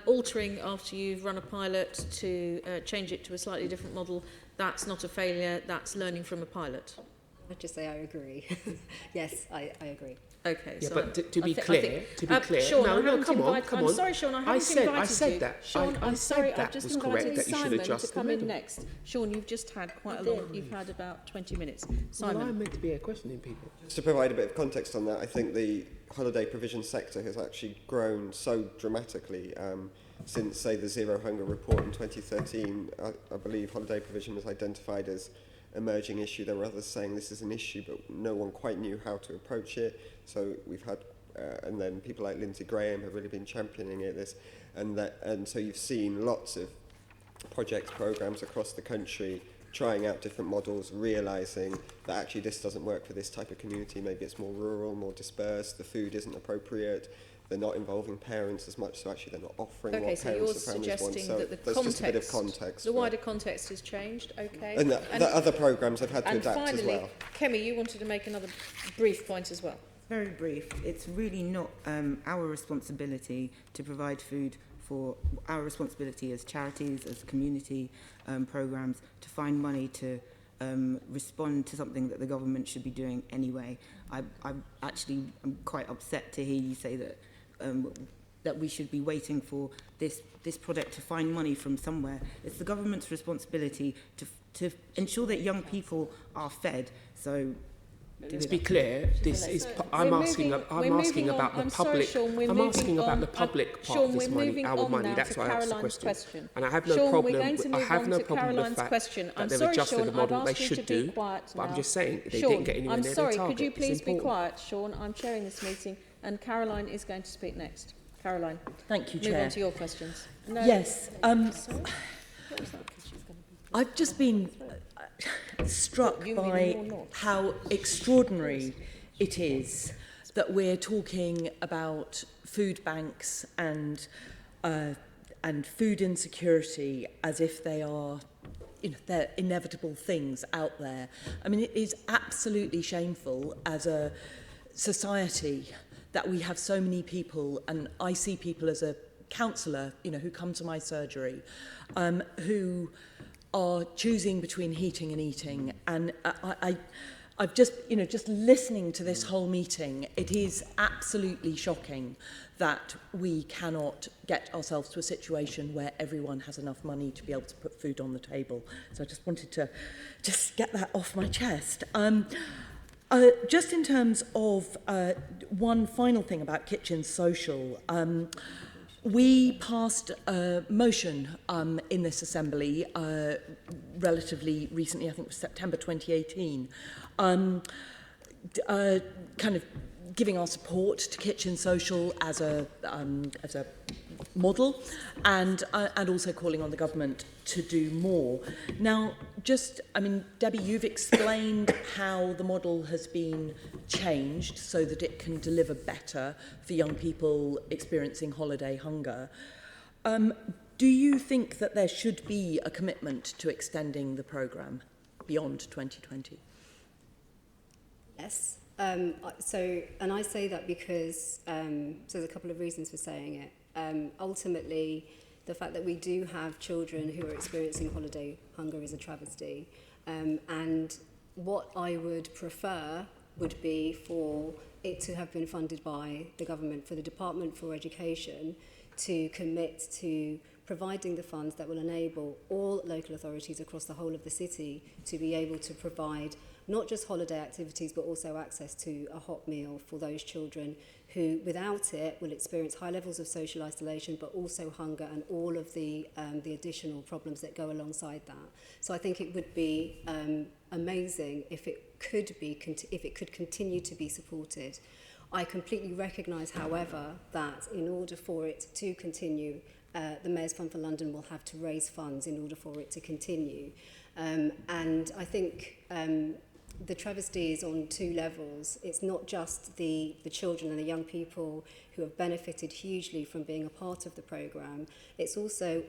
altering after you've run a pilot to change it to a slightly different model, that's not a failure, that's learning from a pilot. I'd just say I agree. Yes, I agree. Okay, yeah, so but to be clear, Sean, no, come on. I'm sorry, Sean, I haven't invited you. I said that. Sean, I'm sorry, I've just invited Simon to come in medal. next. Sean, you've just had quite a long, you've had about 20 minutes. Simon. Well, I'm meant to be questioning people. Just to provide a bit of context on that, I think the holiday provision sector has actually grown so dramatically since, say, the Zero Hunger report in 2013. I believe holiday provision was identified as emerging issue. There were others saying this is an issue, but no one quite knew how to approach it. So we've had, and then people like Lindsay Graham have really been championing it. And so you've seen lots of projects, programs across the country trying out different models, realising that actually this doesn't work for this type of community. Maybe it's more rural, more dispersed. The food isn't appropriate. They're not involving parents as much, so actually they're not offering what parents and families want. Okay, so you're suggesting So that the there's context, just a bit of context, the wider context has changed, okay. And the other programmes have had to adapt finally, as well. Kemi, you wanted to make another brief point as well. Very brief. It's really not our responsibility to provide food for our responsibility as charities, as community programmes, to find money to respond to something that the government should be doing anyway. I'm quite upset to hear you say that that we should be waiting for this project to find money from somewhere. It's the government's responsibility to ensure that young people are fed. So let's be clear. This is. I'm asking about the public. I'm asking about the public part of this money, our money. That's why I asked the question. And I have no problem. I have no problem with the fact that they've adjusted the model. They should do. But I'm just saying they didn't get anywhere near their target. I'm sorry. Could you please be quiet, Sean? I'm chairing this meeting, and Caroline is going to speak next. Caroline. Thank you, Chair. Move on to your questions. No. Yes. I've just been struck by how extraordinary it is that we're talking about food banks and food insecurity as if they are, they're inevitable things out there. I mean, it is absolutely shameful as a society that we have so many people, and I see people as a counsellor, who come to my surgery, who are choosing between heating and eating. And I've just, just listening to this whole meeting, it is absolutely shocking that we cannot get ourselves to a situation where everyone has enough money to be able to put food on the table. So I just wanted to just get that off my chest. Just in terms of one final thing about Kitchen Social, we passed a motion in this assembly relatively recently, I think it was September 2018, kind of giving our support to Kitchen Social as a model, and also calling on the government to do more. Now, Debbie, you've explained how the model has been changed so that it can deliver better for young people experiencing holiday hunger. Do you think that there should be a commitment to extending the programme beyond 2020? Yes. And I say that because so there's a couple of reasons for saying it. Ultimately, the fact that we do have children who are experiencing holiday hunger is a travesty. And what I would prefer would be for it to have been funded by the government, for the Department for Education to commit to providing the funds that will enable all local authorities across the whole of the city to be able to provide not just holiday activities but also access to a hot meal for those children who without it will experience high levels of social isolation but also hunger and all of the additional problems that go alongside that. So I think it would be amazing if it could continue to be supported. I completely recognise, however, that in order for it to continue, the Mayor's Fund for London will have to raise funds in order for it to continue. And I think the travesty is on two levels. It's not just the children and the young people who have benefited hugely from being a part of the programme. It's also,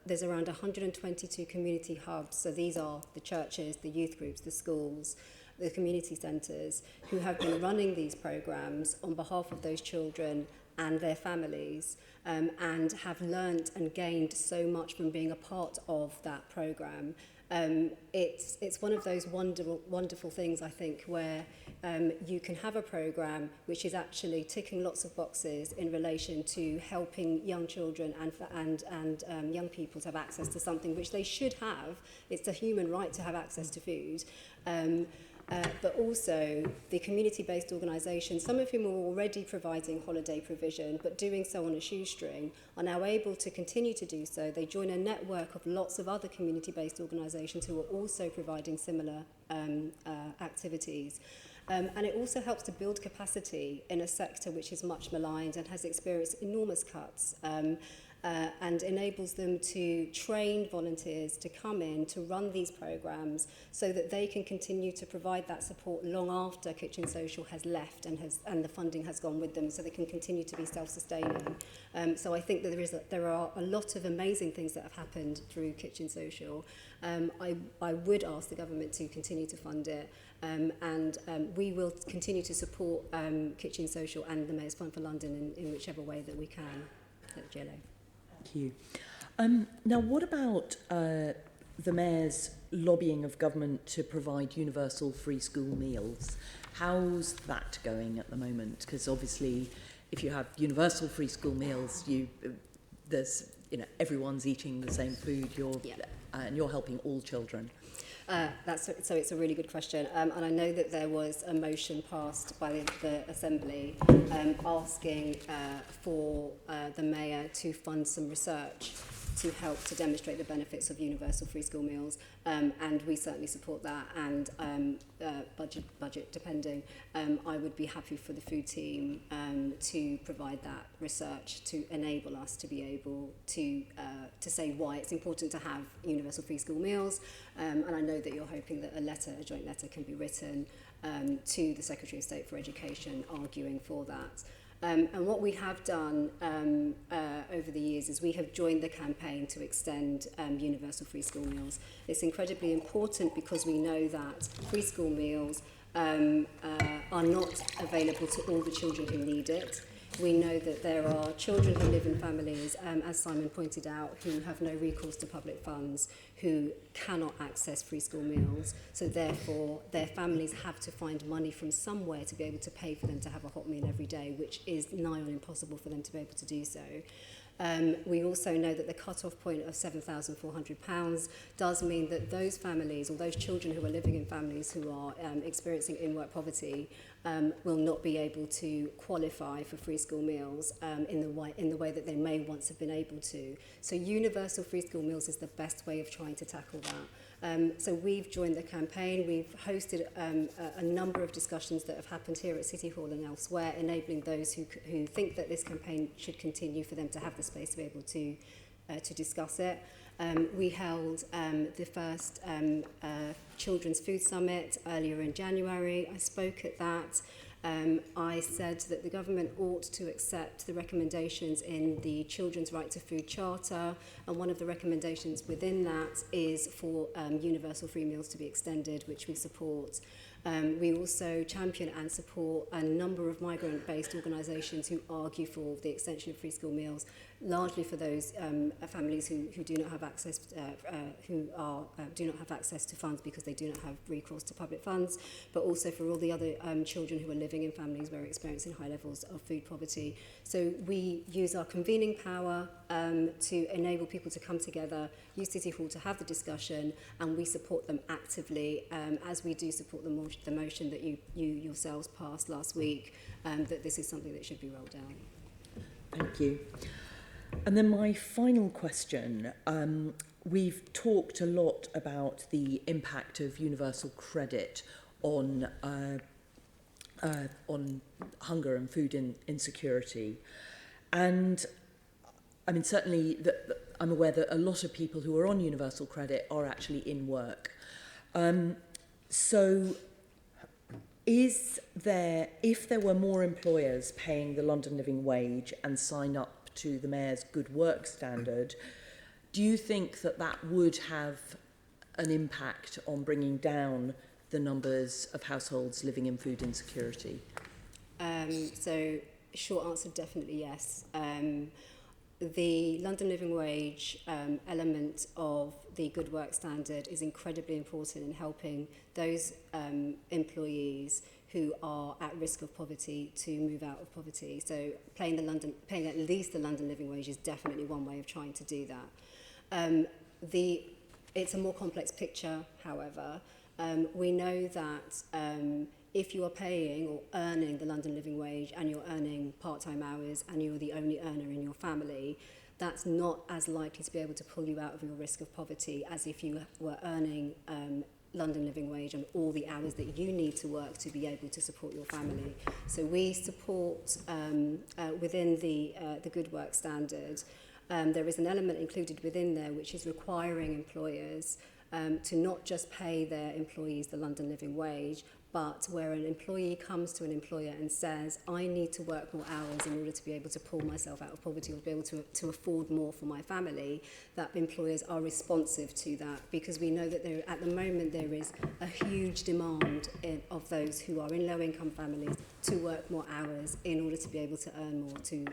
there's around 122 community hubs. So these are the churches, the youth groups, the schools, the community centres who have been running these programmes on behalf of those children and their families, and have learnt and gained so much from being a part of that programme. It's one of those wonderful things, I think, where you can have a programme which is actually ticking lots of boxes in relation to helping young children and young people to have access to something which they should have. It's a human right to have access to food. But also the community-based organisations, some of whom are already providing holiday provision, but doing so on a shoestring, are now able to continue to do so. They join a network of lots of other community-based organisations who are also providing similar activities. And it also helps to build capacity in a sector which is much maligned and has experienced enormous cuts. And enables them to train volunteers to come in to run these programmes so that they can continue to provide that support long after Kitchen Social has left and the funding has gone with them, so they can continue to be self-sustaining. So I think that there are a lot of amazing things that have happened through Kitchen Social. I would ask the government to continue to fund it, and we will continue to support Kitchen Social and the Mayor's Fund for London in whichever way that we can at GLA. Thank you. Now, what about the Mayor's lobbying of government to provide universal free school meals? How's that going at the moment? Because obviously, if you have universal free school meals, everyone's eating the same food. And you're helping all children. So it's a really good question, and I know that there was a motion passed by the Assembly asking for the Mayor to fund some research to help to demonstrate the benefits of universal free school meals, and we certainly support that, and budget depending, I would be happy for the food team to provide that research to enable us to be able to say why it's important to have universal free school meals, and I know that you're hoping that a joint letter can be written to the Secretary of State for Education arguing for that. And what we have done over the years is we have joined the campaign to extend universal free school meals. It's incredibly important because we know that free school meals are not available to all the children who need it. We know that there are children who live in families, as Simon pointed out, who have no recourse to public funds, who cannot access free school meals. So therefore, their families have to find money from somewhere to be able to pay for them to have a hot meal every day, which is nigh on impossible for them to be able to do so. We also know that the cut-off point of £7,400 does mean that those families, or those children who are living in families who are experiencing in-work poverty, will not be able to qualify for free school meals in the way that they may once have been able to. So universal free school meals is the best way of trying to tackle that. So we've joined the campaign. We've hosted a number of discussions that have happened here at City Hall and elsewhere, enabling those who think that this campaign should continue for them to have the space to be able to discuss it. We held the first Children's Food Summit earlier in January. I spoke at that. I said that the government ought to accept the recommendations in the Children's Right to Food Charter, and one of the recommendations within that is for universal free meals to be extended, which we support. We also champion and support a number of migrant-based organisations who argue for the extension of free school meals, largely for those families who do not have access do not have access to funds because they do not have recourse to public funds, but also for all the other children who are living in families where are experiencing high levels of food poverty. So we use our convening power to enable people to come together, use City Hall to have the discussion, and we support them actively, as we do support the motion that you yourselves passed last week, that this is something that should be rolled out. Thank you. And then my final question, we've talked a lot about the impact of universal credit on hunger and food insecurity. And I mean, certainly I'm aware that a lot of people who are on universal credit are actually in work. So if there were more employers paying the London Living Wage and sign up to the Mayor's Good Work Standard, do you think that would have an impact on bringing down the numbers of households living in food insecurity? So, short answer, definitely yes. The London Living Wage element of the Good Work Standard is incredibly important in helping those employees who are at risk of poverty to move out of poverty. So paying at least the London Living Wage is definitely one way of trying to do that. It's a more complex picture, however. We know that if you are paying or earning the London Living Wage and you're earning part-time hours and you're the only earner in your family, that's not as likely to be able to pull you out of your risk of poverty as if you were earning London Living Wage and all the hours that you need to work to be able to support your family. So we support within the Good Work Standard. There is an element included within there which is requiring employers to not just pay their employees the London Living Wage, but where an employee comes to an employer and says, I need to work more hours in order to be able to pull myself out of poverty or be able to afford more for my family, that employers are responsive to that, because we know that at the moment there is a huge demand of those who are in low-income families to work more hours in order to be able to earn more, to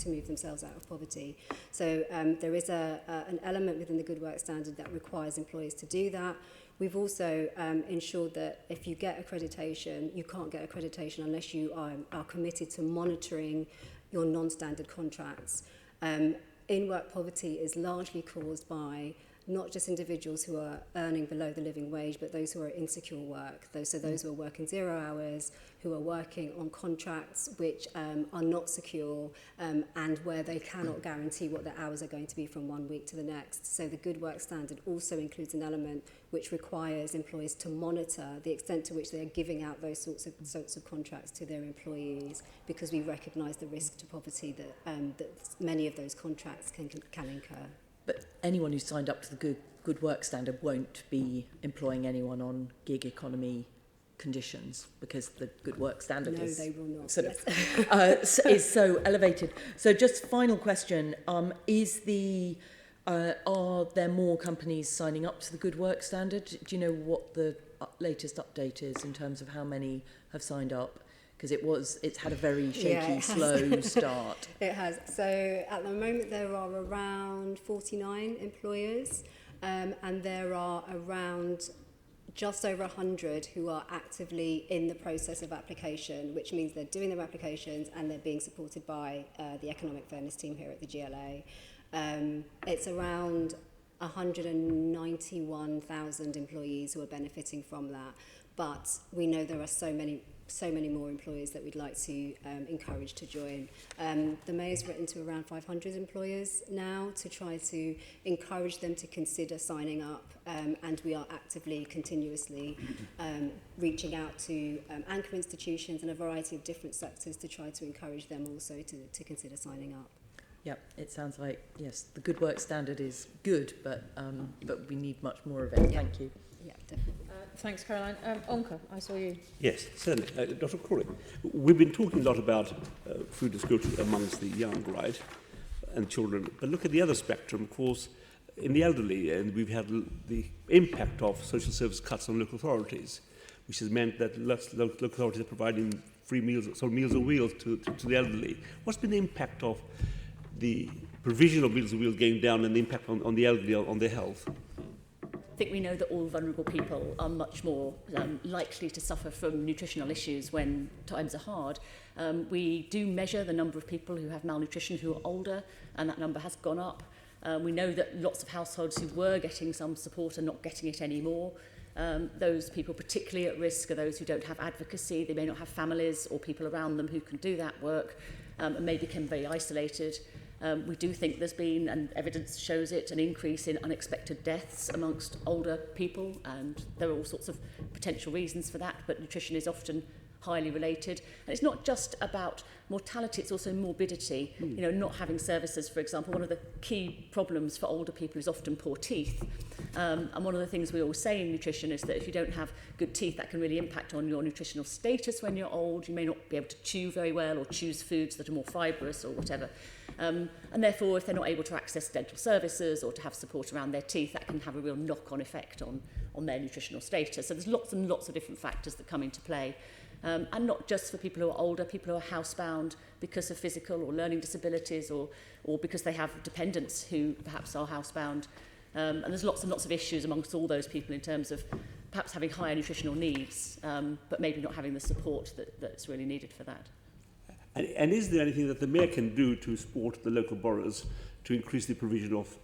move themselves out of poverty. So there is an element within the Good Work Standard that requires employers to do that. We've also ensured that if you get accreditation, you can't get accreditation unless you are committed to monitoring your non-standard contracts. In-work poverty is largely caused by not just individuals who are earning below the living wage, but those who are insecure work. Those who are working 0 hours, who are working on contracts which are not secure, and where they cannot guarantee what their hours are going to be from one week to the next. So the Good Work Standard also includes an element which requires employers to monitor the extent to which they are giving out those sorts of contracts to their employees, because we recognise the risk to poverty that many of those contracts can incur. But anyone who signed up to the Good Work Standard won't be employing anyone on gig economy conditions, because the Good Work Standard is they will not. Sort of, is so elevated. So just final question, are there more companies signing up to the Good Work Standard? Do you know what the latest update is in terms of how many have signed up? Because it's had a very shaky, slow start. It has. So at the moment there are around 49 employers, and there are around just over 100 who are actively in the process of application, which means they're doing their applications and they're being supported by the Economic Fairness team here at the GLA. It's around 191,000 employees who are benefiting from that, but we know there are so many more employers that we'd like to encourage to join. The Mayor's written to around 500 employers now to try to encourage them to consider signing up, and we are actively, continuously reaching out to anchor institutions and a variety of different sectors to try to encourage them also to consider signing up. Yep, it sounds like, yes, the Good Work Standard is good, but we need much more of it. Thank you. Yeah, definitely. Thanks, Caroline. Onka, I saw you. Yes, certainly. Dr. Crawley, we've been talking a lot about food insecurity amongst the young, right, and children. But look at the other spectrum, of course, in the elderly, and we've had the impact of social service cuts on local authorities. which has meant that local authorities are providing free meals, so Meals on Wheels to the elderly. What's been the impact of the provision of Meals on Wheels going down and the impact on the elderly, on their health? I think we know that all vulnerable people are much more likely to suffer from nutritional issues when times are hard. We do measure the number of people who have malnutrition who are older, and that number has gone up. We know that lots of households who were getting some support are not getting it anymore. Those people particularly at risk are those who don't have advocacy. They may not have families or people around them who can do that work, and may become very isolated. We do think there's been, and evidence shows it, an increase in unexpected deaths amongst older people, and there are all sorts of potential reasons for that, but nutrition is often highly related. And it's not just about mortality, it's also morbidity. You know, not having services, for example, one of the key problems for older people is often poor teeth. And one of the things we always say in nutrition is that if you don't have good teeth, that can really impact on your nutritional status when you're old. You may not be able to chew very well or choose foods that are more fibrous or whatever. And therefore, if they're not able to access dental services or to have support around their teeth, that can have a real knock-on effect on their nutritional status. So there's lots and lots of different factors that come into play. And not just for people who are older, people who are housebound because of physical or learning disabilities or because they have dependents who perhaps are housebound. And there's lots and lots of issues amongst all those people in terms of perhaps having higher nutritional needs, but maybe not having the support that's really needed for that. And is there anything that the Mayor can do to support the local boroughs to increase the provision of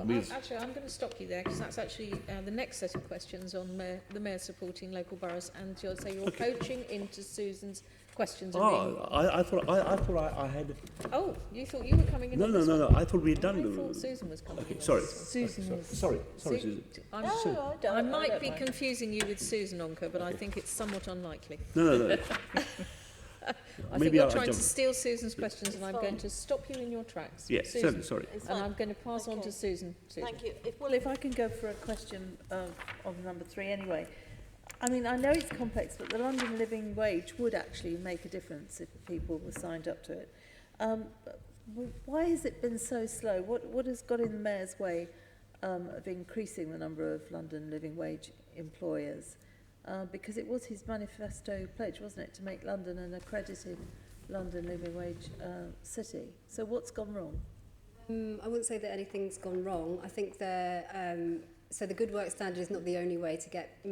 meals? Actually, I'm going to stop you there because that's actually the next set of questions on the Mayor supporting local boroughs, and you're poaching into Susan's questions. I thought I had. Oh, you thought you were coming in? No. I thought we had done. I thought Susan was coming in. Sorry. Susan. Sorry, Susan. I might be confusing you with Susan Onker, but I think it's somewhat unlikely. No. I think you're trying to steal Susan's questions, and I'm going to stop you in your tracks. Yes, Susan, sorry. And I'm going to pass on to Susan. Thank you. If I can go for a question on number 3 anyway. I mean, I know it's complex, but the London living wage would actually make a difference if people were signed up to it. Why has it been so slow? What has got in the Mayor's way of increasing the number of London living wage employers? Because it was his manifesto pledge, wasn't it, to make London an accredited London living wage city. So what's gone wrong? I wouldn't say that anything's gone wrong. I think so the Good Work Standard is not the only way to get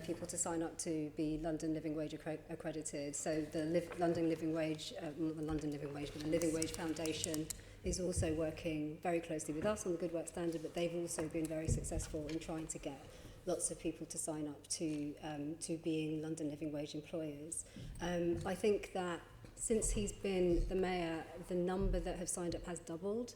people to sign up to be London Living Wage accredited. So the London Living Wage, not the London Living Wage, but the Living Wage Foundation is also working very closely with us on the Good Work Standard, but they've also been very successful in trying to get lots of people to sign up to being London Living Wage employers. I think that since he's been the Mayor, the number that have signed up has doubled.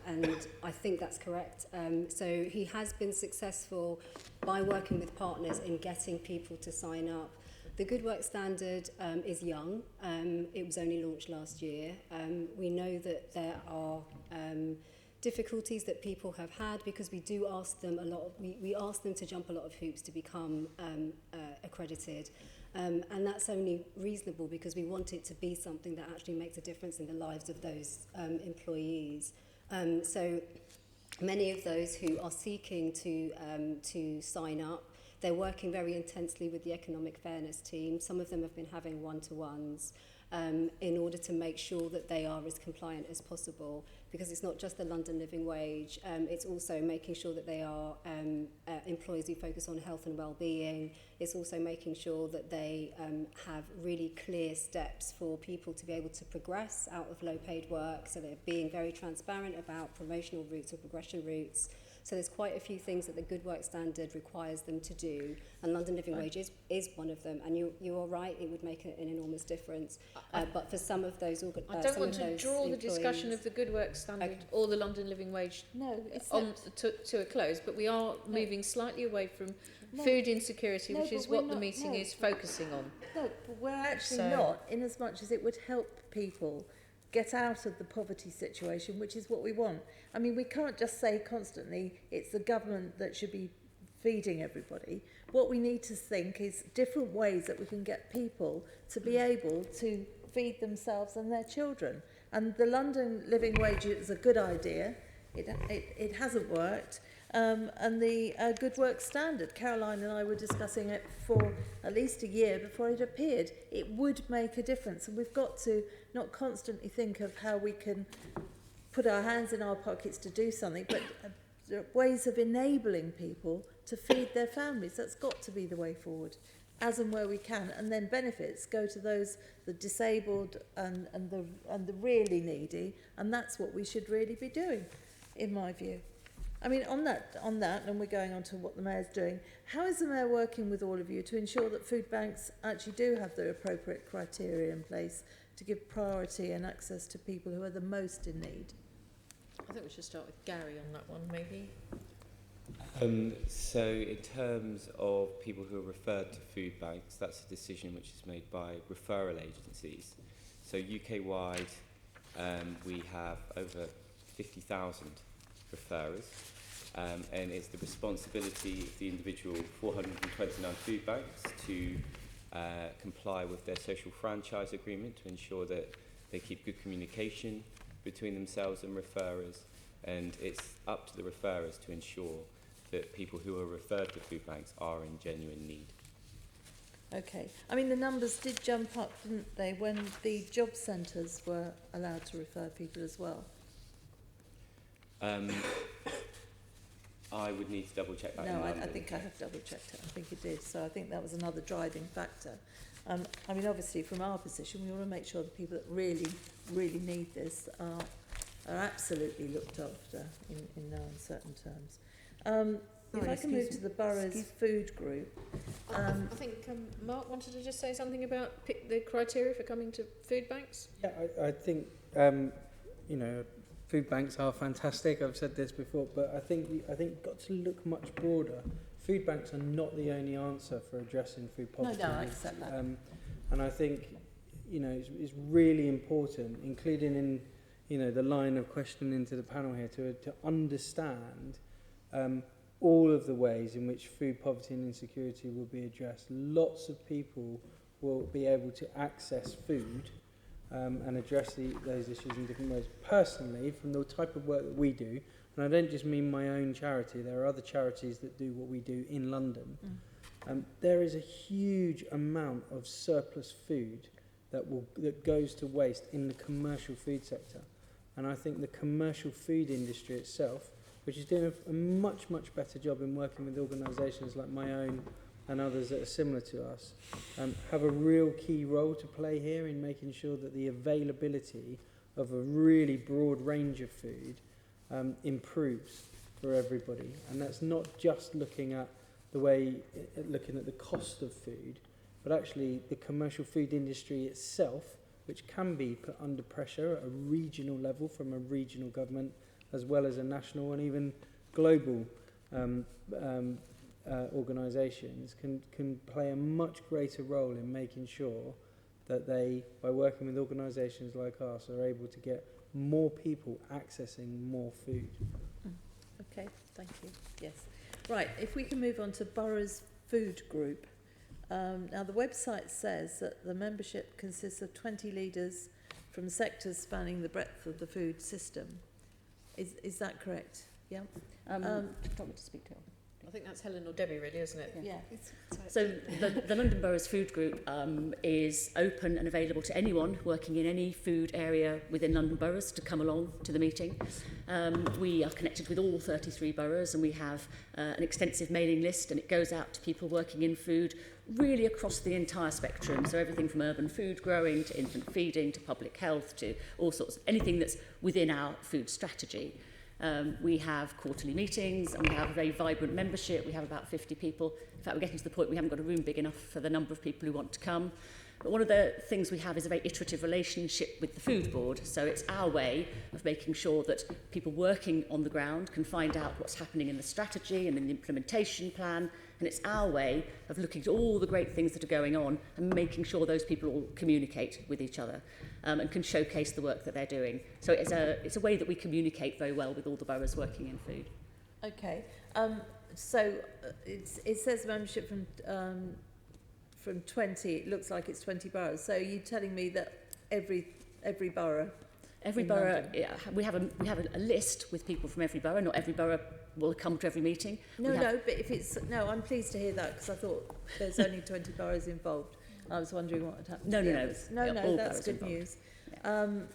And I think that's correct. So he has been successful by working with partners in getting people to sign up. The Good Work Standard is young. It was only launched last year. We know that there are difficulties that people have had because we do ask them a lot. We ask them to jump a lot of hoops to become accredited. And that's only reasonable because we want it to be something that actually makes a difference in the lives of those employees. So many of those who are seeking to sign up, they're working very intensely with the Economic Fairness team. Some of them have been having one-to-ones in order to make sure that they are as compliant as possible, because it's not just the London living wage, it's also making sure that they are employees who focus on health and well-being. It's also making sure that they have really clear steps for people to be able to progress out of low-paid work, so they're being very transparent about promotional routes or progression routes. So there's quite a few things that the Good Work Standard requires them to do, and London Living Wage is one of them. And you are right, it would make an enormous difference. But for some of those I don't want to draw the discussion of the Good Work Standard or the London Living Wage to a close, but we are moving slightly away from food insecurity, which is what the meeting is focusing on. No, but we're actually not, in as much as it would help people get out of the poverty situation, which is what we want. I mean, we can't just say constantly it's the government that should be feeding everybody. What we need to think is different ways that we can get people to be able to feed themselves and their children. And the London living wage is a good idea. It hasn't worked. and the Good Work Standard. Caroline and I were discussing it for at least a year before it appeared. It would make a difference, and we've got to not constantly think of how we can put our hands in our pockets to do something, but ways of enabling people to feed their families. That's got to be the way forward, as and where we can, and then benefits go to those, the disabled and the really needy, and that's what we should really be doing, in my view. I mean, on that, and we're going on to what the Mayor's doing, how is the Mayor working with all of you to ensure that food banks actually do have the appropriate criteria in place to give priority and access to people who are the most in need? I think we should start with Gary on that one, maybe. So in terms of people who are referred to food banks, that's a decision which is made by referral agencies. So UK-wide, we have over 50,000 referrers, and it's the responsibility of the individual 429 food banks to comply with their social franchise agreement to ensure that they keep good communication between themselves and referrers, and it's up to the referrers to ensure that people who are referred to food banks are in genuine need. Okay. I mean, the numbers did jump up, didn't they, when the job centres were allowed to refer people as well? I would need to double check that. No, I think I have double checked it. I think it did. So I think that was another driving factor. I mean, obviously, from our position, we want to make sure the people that really, really need this are absolutely looked after in no uncertain terms. If I can move to the Boroughs food group. I think Mark wanted to just say something about the criteria for coming to food banks. Yeah, I think, you know, food banks are fantastic. I've said this before, but I think we've got to look much broader. Food banks are not the only answer for addressing food poverty. No, I accept that. And I think, you know, it's really important, including in, you know, the line of questioning to the panel here, to understand all of the ways in which food poverty and insecurity will be addressed. Lots of people will be able to access food and address those issues in different ways. Personally, from the type of work that we do, and I don't just mean my own charity, there are other charities that do what we do in London, there is a huge amount of surplus food that goes to waste in the commercial food sector. And I think the commercial food industry itself, which is doing a much, much better job in working with organisations like my own and others that are similar to us, have a real key role to play here in making sure that the availability of a really broad range of food improves for everybody. And that's not just looking at looking at the cost of food, but actually the commercial food industry itself, which can be put under pressure at a regional level from a regional government, as well as a national and even global organisations, can play a much greater role in making sure that they, by working with organisations like us, are able to get more people accessing more food. Okay, thank you. Yes. Right, if we can move on to Boroughs Food Group. Now, the website says that the membership consists of 20 leaders from sectors spanning the breadth of the food system. Is that correct? Yeah. Do you want me to speak to it? I think that's Helen or Debbie, really, isn't it? Yeah. So the London Boroughs Food Group is open and available to anyone working in any food area within London Boroughs to come along to the meeting. We are connected with all 33 boroughs, and we have an extensive mailing list, and it goes out to people working in food really across the entire spectrum. So everything from urban food growing to infant feeding to public health to all sorts, anything that's within our food strategy. We have quarterly meetings, and we have a very vibrant membership. We have about 50 people. In fact, we're getting to the point we haven't got a room big enough for the number of people who want to come. But one of the things we have is a very iterative relationship with the food board. So it's our way of making sure that people working on the ground can find out what's happening in the strategy and in the implementation plan. And it's our way of looking at all the great things that are going on and making sure those people all communicate with each other and can showcase the work that they're doing. So it's a way that we communicate very well with all the boroughs working in food. Okay. So it says membership from 20. It looks like it's 20 boroughs. So are you telling me that every borough Every in borough, London? we have a list with people from every borough. Not every borough will come to every meeting. No, but if it's... No, I'm pleased to hear that, because I thought there's only 20 boroughs involved. I was wondering what had happened. No, to the no, no. others. Yeah, No, all that's boroughs good involved. news.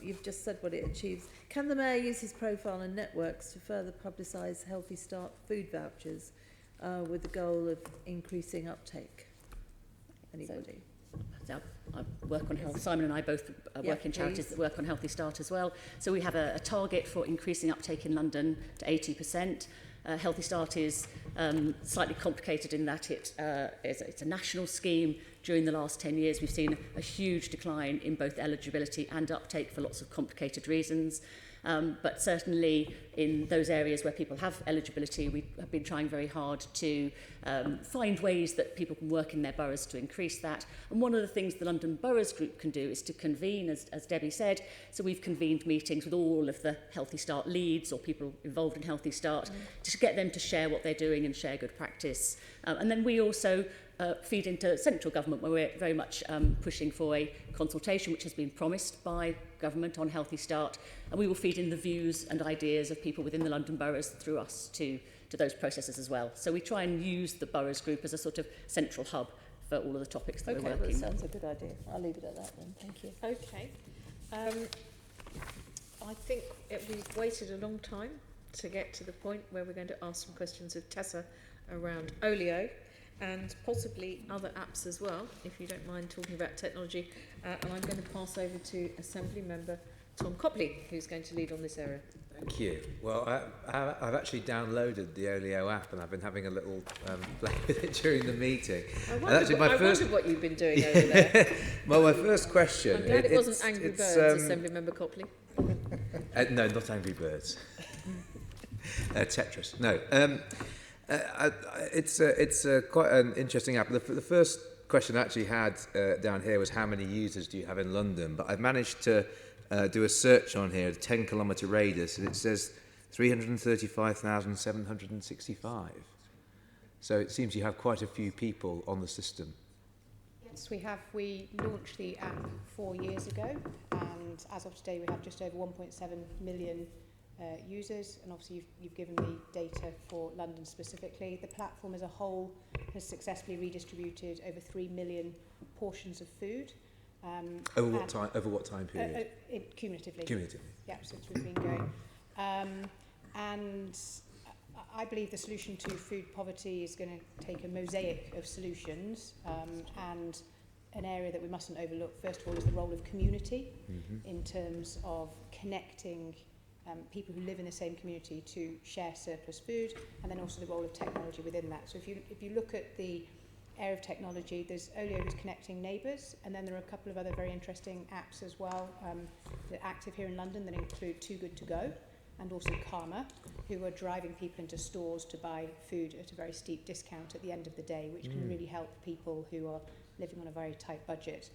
You've just said what it achieves. Can the Mayor use his profile and networks to further publicise Healthy Start food vouchers with the goal of increasing uptake? Anybody? So I work on health. Simon and I both work in charities that work on Healthy Start as well. So we have a target for increasing uptake in London to 80%. Healthy Start is slightly complicated in that it's a national scheme. During the last 10 years, we've seen a huge decline in both eligibility and uptake for lots of complicated reasons. But certainly in those areas where people have eligibility, we have been trying very hard to find ways that people can work in their boroughs to increase that. And one of the things the London Boroughs Group can do is to convene, as Debbie said. So we've convened meetings with all of the Healthy Start leads or people involved in Healthy Start to get them to share what they're doing and share good practice. And then we also feed into central government, where we're very much pushing for a consultation which has been promised by government on Healthy Start, and we will feed in the views and ideas of people within the London boroughs through us to those processes as well. So we try and use the boroughs group as a sort of central hub for all of the topics that we're Okay, working that on. sounds a good idea. I'll leave it at that then. Thank you. Okay. I think we've waited a long time to get to the point where we're going to ask some questions of Tessa around Olio and possibly other apps as well, if you don't mind talking about technology. And I'm going to pass over to Assembly Member Tom Copley, who's going to lead on this area. Thank you. Well, I've actually downloaded the Olio app and I've been having a little play with it during the meeting. I wondered what you've been doing over there. Well, my first question... I'm glad it wasn't Angry Birds, Assembly Member Copley. No, not Angry Birds. Tetris. No. It's quite an interesting app. The first question I actually had down here was how many users do you have in London? But I've managed to do a search on here, a 10-kilometre radius, and it says 335,765. So it seems you have quite a few people on the system. Yes, we have. We launched the app 4 years ago, and as of today, we have just over 1.7 million users. And obviously, you've given me data for London specifically. The platform as a whole has successfully redistributed over 3 million portions of food. Over what time? Over what time period? Cumulatively. Cumulatively. Yeah, since we've been going. And I believe the solution to food poverty is going to take a mosaic of solutions, and an area that we mustn't overlook, first of all, is the role of community in terms of connecting people who live in the same community to share surplus food, and then also the role of technology within that. So if you look at the area of technology, there's Olio who's connecting neighbours, and then there are a couple of other very interesting apps as well that are active here in London that include Too Good To Go and also Karma, who are driving people into stores to buy food at a very steep discount at the end of the day, which can really help people who are living on a very tight budget.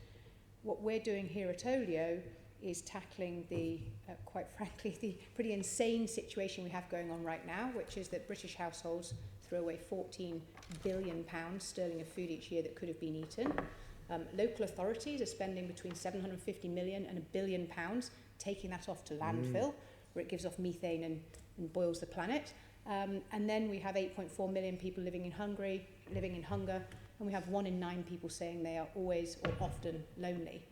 What we're doing here at Olio is tackling the, quite frankly, the pretty insane situation we have going on right now, which is that British households throw away £14 billion sterling of food each year that could have been eaten. Local authorities are spending between 750 million and £1 billion taking that off to landfill, where it gives off methane and boils the planet. And then we have 8.4 million people living in hunger, and we have 1 in 9 people saying they are always or often lonely.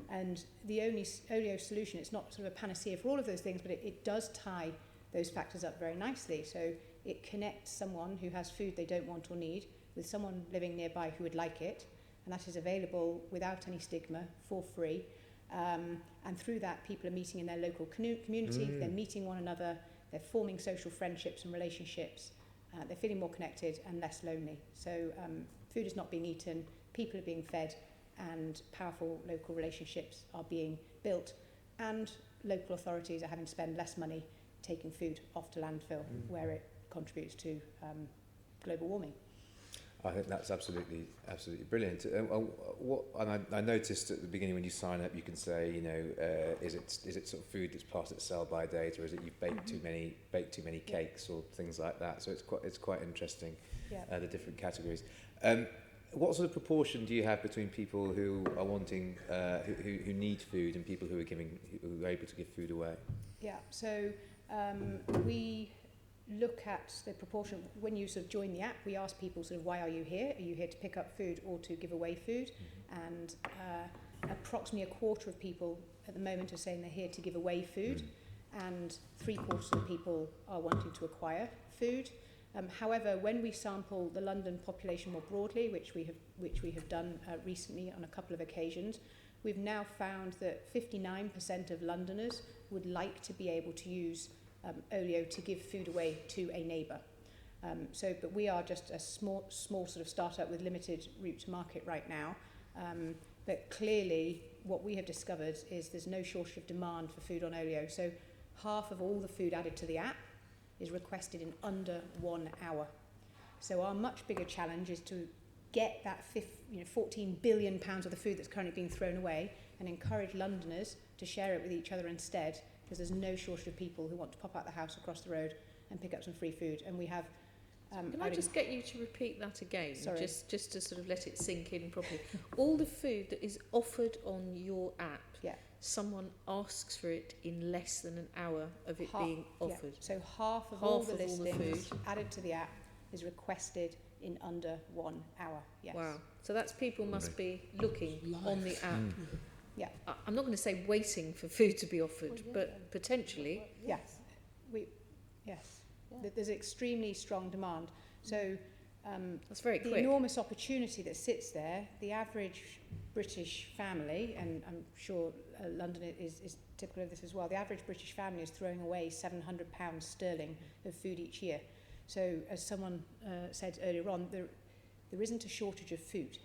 And the only Olio solution, it's not sort of a panacea for all of those things, but it does tie those factors up very nicely. So it connects someone who has food they don't want or need with someone living nearby who would like it, and that is available without any stigma, for free. And through that, people are meeting in their local community, they're meeting one another, they're forming social friendships and relationships, they're feeling more connected and less lonely. So food is not being eaten, people are being fed, and powerful local relationships are being built, and local authorities are having to spend less money taking food off to landfill, where it contributes to global warming. I think that's absolutely brilliant. I noticed at the beginning when you sign up, you can say, is it sort of food that's past its sell-by date, or is it you've baked too many cakes or things like that? So it's quite interesting, the different categories. what sort of proportion do you have between people who are wanting, who need food, and people who are able to give food away? Yeah, so we look at the proportion. When you sort of join the app, we ask people sort of, why are you here? Are you here to pick up food or to give away food? And approximately a quarter of people at the moment are saying they're here to give away food, and 3/4 of the people are wanting to acquire food. However, when we sample the London population more broadly, which we have done recently on a couple of occasions, we've now found that 59% of Londoners would like to be able to use Olio to give food away to a neighbour. But we are just a small sort of startup with limited route to market right now. But clearly, what we have discovered is there's no shortage of demand for food on Olio. So half of all the food added to the app is requested in under 1 hour. So our much bigger challenge is to get that 14 billion pounds of the food that's currently being thrown away and encourage Londoners to share it with each other instead, because there's no shortage of people who want to pop out the house across the road and pick up some free food. And we have... Can I just get you to repeat that again? Sorry. Just to sort of let it sink in properly. All the food that is offered on your app, someone asks for it in less than an hour of it being offered. Yeah. So half of all the listings added to the app is requested in under 1 hour. Yes. Wow. So that's people must be looking on the app. Yeah. I'm not going to say waiting for food to be offered, but potentially. Yes. There's extremely strong demand. So that's very quick. The enormous opportunity that sits there, the average British family, and I'm sure London is typical of this as well, the average British family is throwing away £700 sterling of food each year. So as someone said earlier on, there isn't a shortage of food.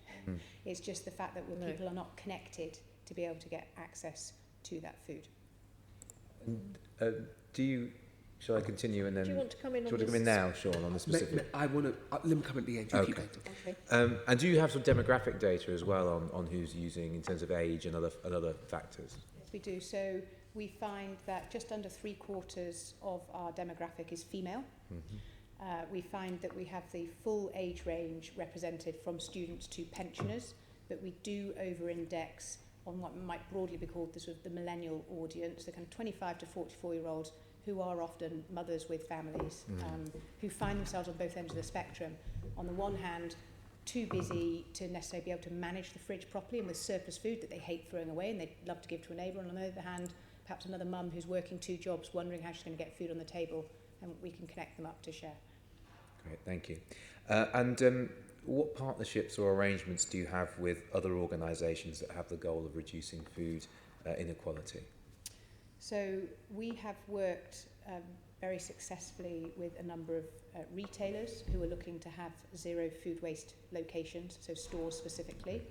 It's just the fact that people are not connected to be able to get access to that food. Shall I continue and then... Do you want to come in on this? Now, Sean, on the specific? I want to... let me come at the end. Okay. And do you have some demographic data as well on who's using in terms of age and other factors? Yes, we do. So we find that just under 3/4 of our demographic is female. We find that we have the full age range represented from students to pensioners, but we do over-index on what might broadly be called the sort of the millennial audience, the kind of 25 to 44-year-olds who are often mothers with families, who find themselves on both ends of the spectrum. On the one hand, too busy to necessarily be able to manage the fridge properly and with surplus food that they hate throwing away and they'd love to give to a neighbour. And on the other hand, perhaps another mum who's working 2 jobs, wondering how she's going to get food on the table, and we can connect them up to share. Great, thank you. What partnerships or arrangements do you have with other organisations that have the goal of reducing food inequality? So we have worked very successfully with a number of retailers who are looking to have zero food waste locations, so stores specifically.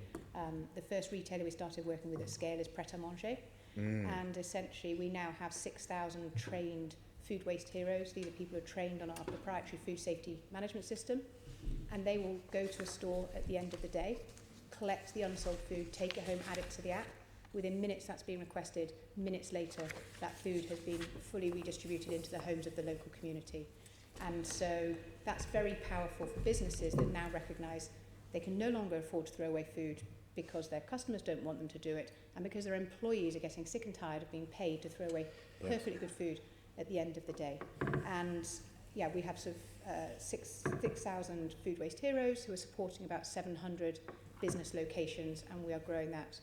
The first retailer we started working with at scale is Pret-a-Manger, and essentially we now have 6,000 trained food waste heroes. These are people who are trained on our proprietary food safety management system, and they will go to a store at the end of the day, collect the unsold food, take it home, add it to the app. Within minutes that's being requested, minutes later that food has been fully redistributed into the homes of the local community. And so that's very powerful for businesses that now recognise they can no longer afford to throw away food because their customers don't want them to do it, and because their employees are getting sick and tired of being paid to throw away perfectly good food at the end of the day. And we have sort of 6,000 food waste heroes who are supporting about 700 business locations, and we are growing that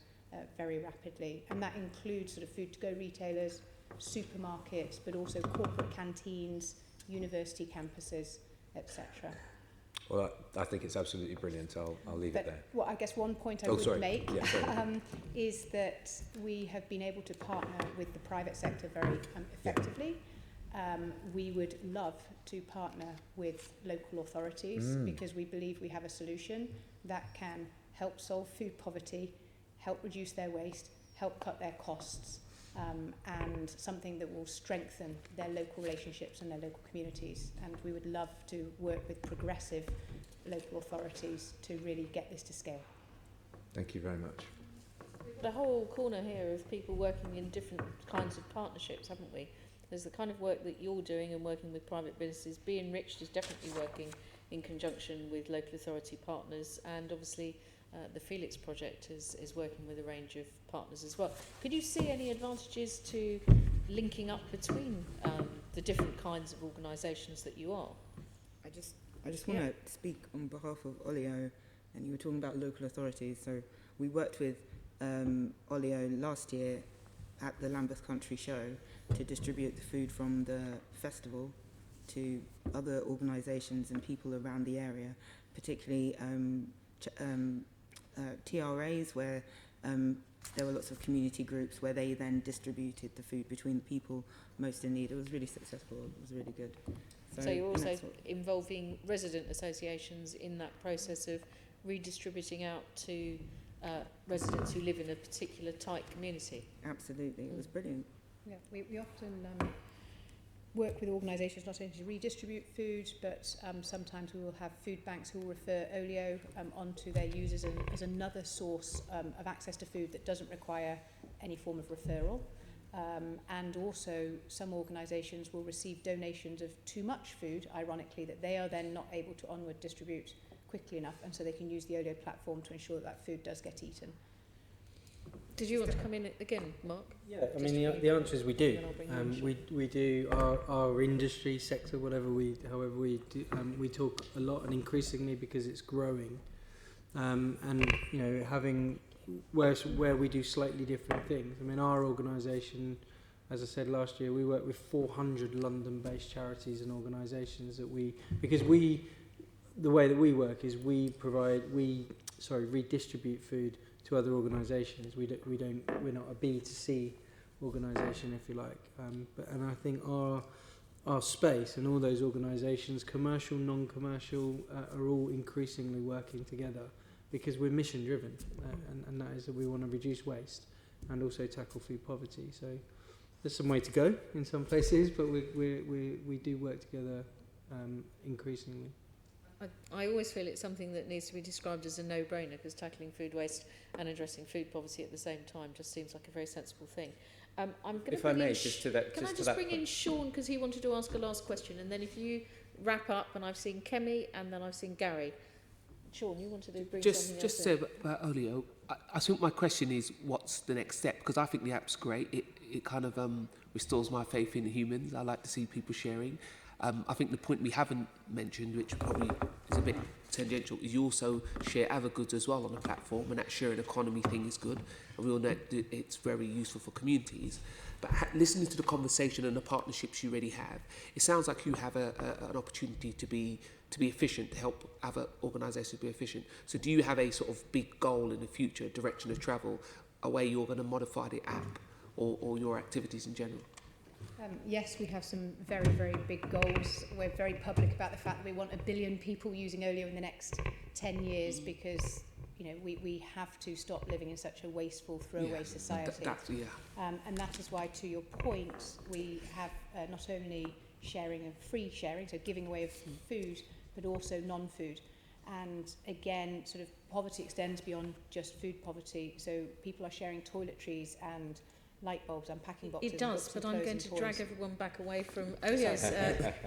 very rapidly. And that includes sort of food-to-go retailers, supermarkets, but also corporate canteens, university campuses, etc. Well, I think it's absolutely brilliant. I'll leave it there. Well, I guess one point I would make is that we have been able to partner with the private sector very effectively. We would love to partner with local authorities because we believe we have a solution that can help solve food poverty, help reduce their waste, help cut their costs, and something that will strengthen their local relationships and their local communities. And we would love to work with progressive local authorities to really get this to scale. Thank you very much. We've got a whole corner here of people working in different kinds of partnerships, haven't we? There's the kind of work that you're doing and working with private businesses. Be Enriched is definitely working in conjunction with local authority partners, and obviously the Felix project is working with a range of partners as well. Could you see any advantages to linking up between the different kinds of organisations that you are? I just want to speak on behalf of Olio, and you were talking about local authorities. So we worked with Olio last year at the Lambeth Country Show to distribute the food from the festival to other organisations and people around the area, particularly TRAs, where there were lots of community groups where they then distributed the food between the people most in need. It was really successful. It was really good. So you're also involving resident associations in that process of redistributing out to residents who live in a particular tight community? Absolutely, it was brilliant. Yeah, we often work with organisations not only to redistribute food, but sometimes we will have food banks who will refer Olio onto their users as another source of access to food that doesn't require any form of referral. And also some organisations will receive donations of too much food, ironically, that they are then not able to onward distribute quickly enough, and so they can use the Olio platform to ensure that food does get eaten. Did you want to come in again, Mark? Yeah, I mean the answer is we do. We do our industry sector, however we do. We talk a lot and increasingly because it's growing, and you know, having where we do slightly different things. I mean, our organisation, as I said last year, we work with 400 London-based charities and organisations that the way that we work is we redistribute food to other organisations. We're not a B2C organisation, if you like. And I think our space and all those organisations, commercial, non-commercial, are all increasingly working together because we're mission driven, and that is that we want to reduce waste and also tackle food poverty. So there's some way to go in some places, but we do work together increasingly. I always feel it's something that needs to be described as a no-brainer, because tackling food waste and addressing food poverty at the same time just seems like a very sensible thing. I'm going to bring in Sean, because he wanted to ask a last question, and then if you wrap up, and I've seen Kemi and then I've seen Gary. Sean, you wanted to bring something else Just say about Olio, I think my question is, what's the next step? Because I think the app's great. It kind of restores my faith in humans. I like to see people sharing. I think the point we haven't mentioned, which probably is a bit tangential, is you also share other goods as well on the platform, and that sharing economy thing is good. And we all know it's very useful for communities. But listening to the conversation and the partnerships you already have, it sounds like you have an opportunity to be efficient, to help other organisations be efficient. So do you have a sort of big goal in the future, direction of travel, a way you're going to modify the app or your activities in general? Yes, we have some very, very big goals. We're very public about the fact that we want 1 billion people using Olio in the next 10 years because, you know, we have to stop living in such a wasteful, throwaway society. And that is why, to your point, we have not only sharing of free sharing, so giving away of food, but also non-food. And again, sort of poverty extends beyond just food poverty. So people are sharing toiletries and light bulbs and packing boxes. It does, but I'm going to drag everyone back away from Olio's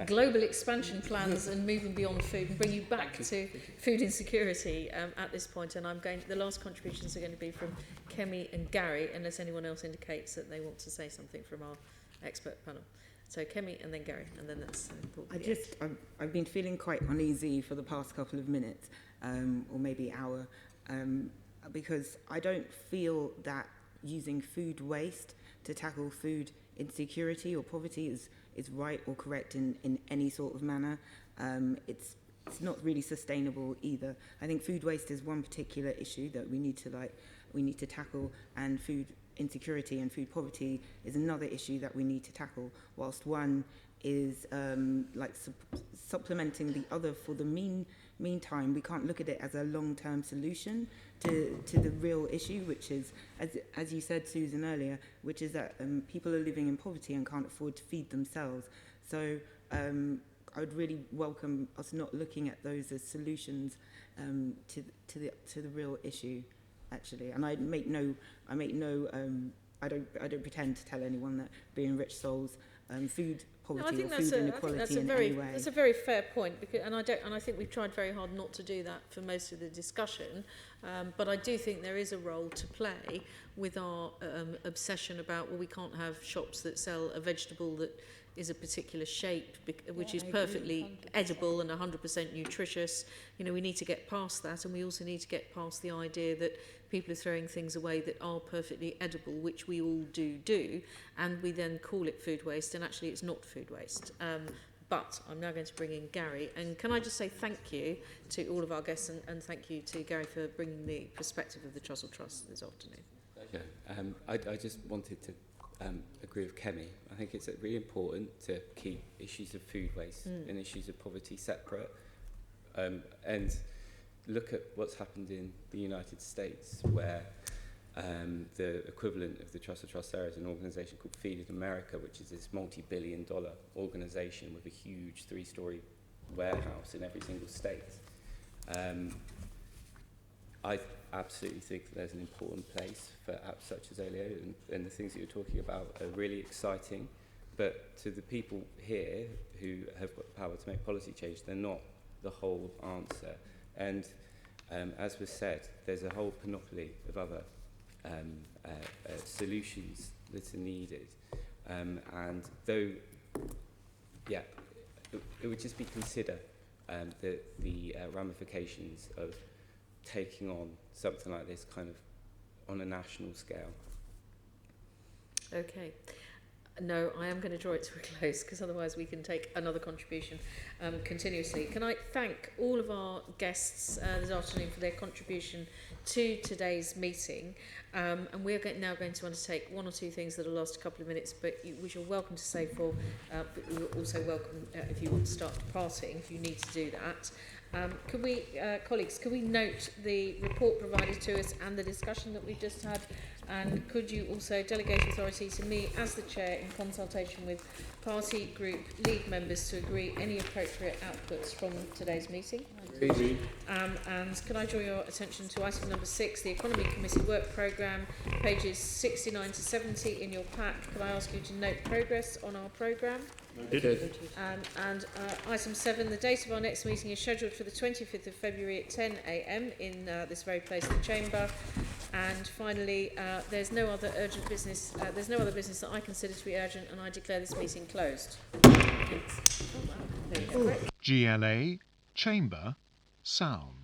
global expansion plans and moving beyond food and bring you back to food insecurity at this point. And the last contributions are going to be from Kemi and Gary, unless anyone else indicates that they want to say something from our expert panel. So Kemi and then Gary, and then that's I've been feeling quite uneasy for the past couple of minutes, or maybe hour, because I don't feel that using food waste to tackle food insecurity or poverty is right or correct in any sort of manner. It's not really sustainable either. I think food waste is one particular issue that we need to tackle, and food insecurity and food poverty is another issue that we need to tackle, whilst one is supplementing the other for the meantime. We can't look at it as a long-term solution to the real issue, which is, as you said, Susan, earlier, which is that people are living in poverty and can't afford to feed themselves. So I would really welcome us not looking at those as solutions to the real issue, actually. And I make no I don't pretend to tell anyone that being rich solves food poverty or that's food inequality in any way. That's a very fair point, because, and I think we've tried very hard not to do that for most of the discussion. But I do think there is a role to play with our obsession about, well, we can't have shops that sell a vegetable that is a particular shape, which is perfectly edible and 100% nutritious. You know, we need to get past that, and we also need to get past the idea that people are throwing things away that are perfectly edible, which we all do, and we then call it food waste, and actually it's not food waste. But I'm now going to bring in Gary, and can I just say thank you to all of our guests, and thank you to Gary for bringing the perspective of the Trussell Trust this afternoon. I just wanted to agree with Kemi. I think it's really important to keep issues of food waste and issues of poverty separate, and look at what's happened in the United States, where the equivalent of the Trussell Trust there is an organisation called Feed America, which is this multi-billion-dollar organisation with a huge 3-story warehouse in every single state. I absolutely think that there's an important place for apps such as Olio, and the things that you're talking about are really exciting. But to the people here who have got the power to make policy change, they're not the whole answer. And as was said, there's a whole panoply of other solutions that are needed. And though, yeah, it would just be consider the ramifications of taking on something like this kind of on a national scale. Okay. No, I am going to draw it to a close, because otherwise we can take another contribution continuously. Can I thank all of our guests this afternoon for their contribution to today's meeting, and we're now going to undertake one or two things that will last a couple of minutes, but which you're welcome to stay for, but you're also welcome if you want to start departing, if you need to do that. Could we, colleagues, could we note the report provided to us and the discussion that we've just had, and could you also delegate authority to me as the chair in consultation with party group lead members to agree any appropriate outputs from today's meeting? Agreed. And can I draw your attention to item number 6, the Economy Committee Work Programme, pages 69 to 70 in your pack. Can I ask you to note progress on our programme? And item 7, the date of our next meeting is scheduled for the 25th of February at 10 a.m. in this very place, the Chamber. And finally, there's no other urgent business. There's no other business that I consider to be urgent, and I declare this meeting closed. GLA Chamber Sound.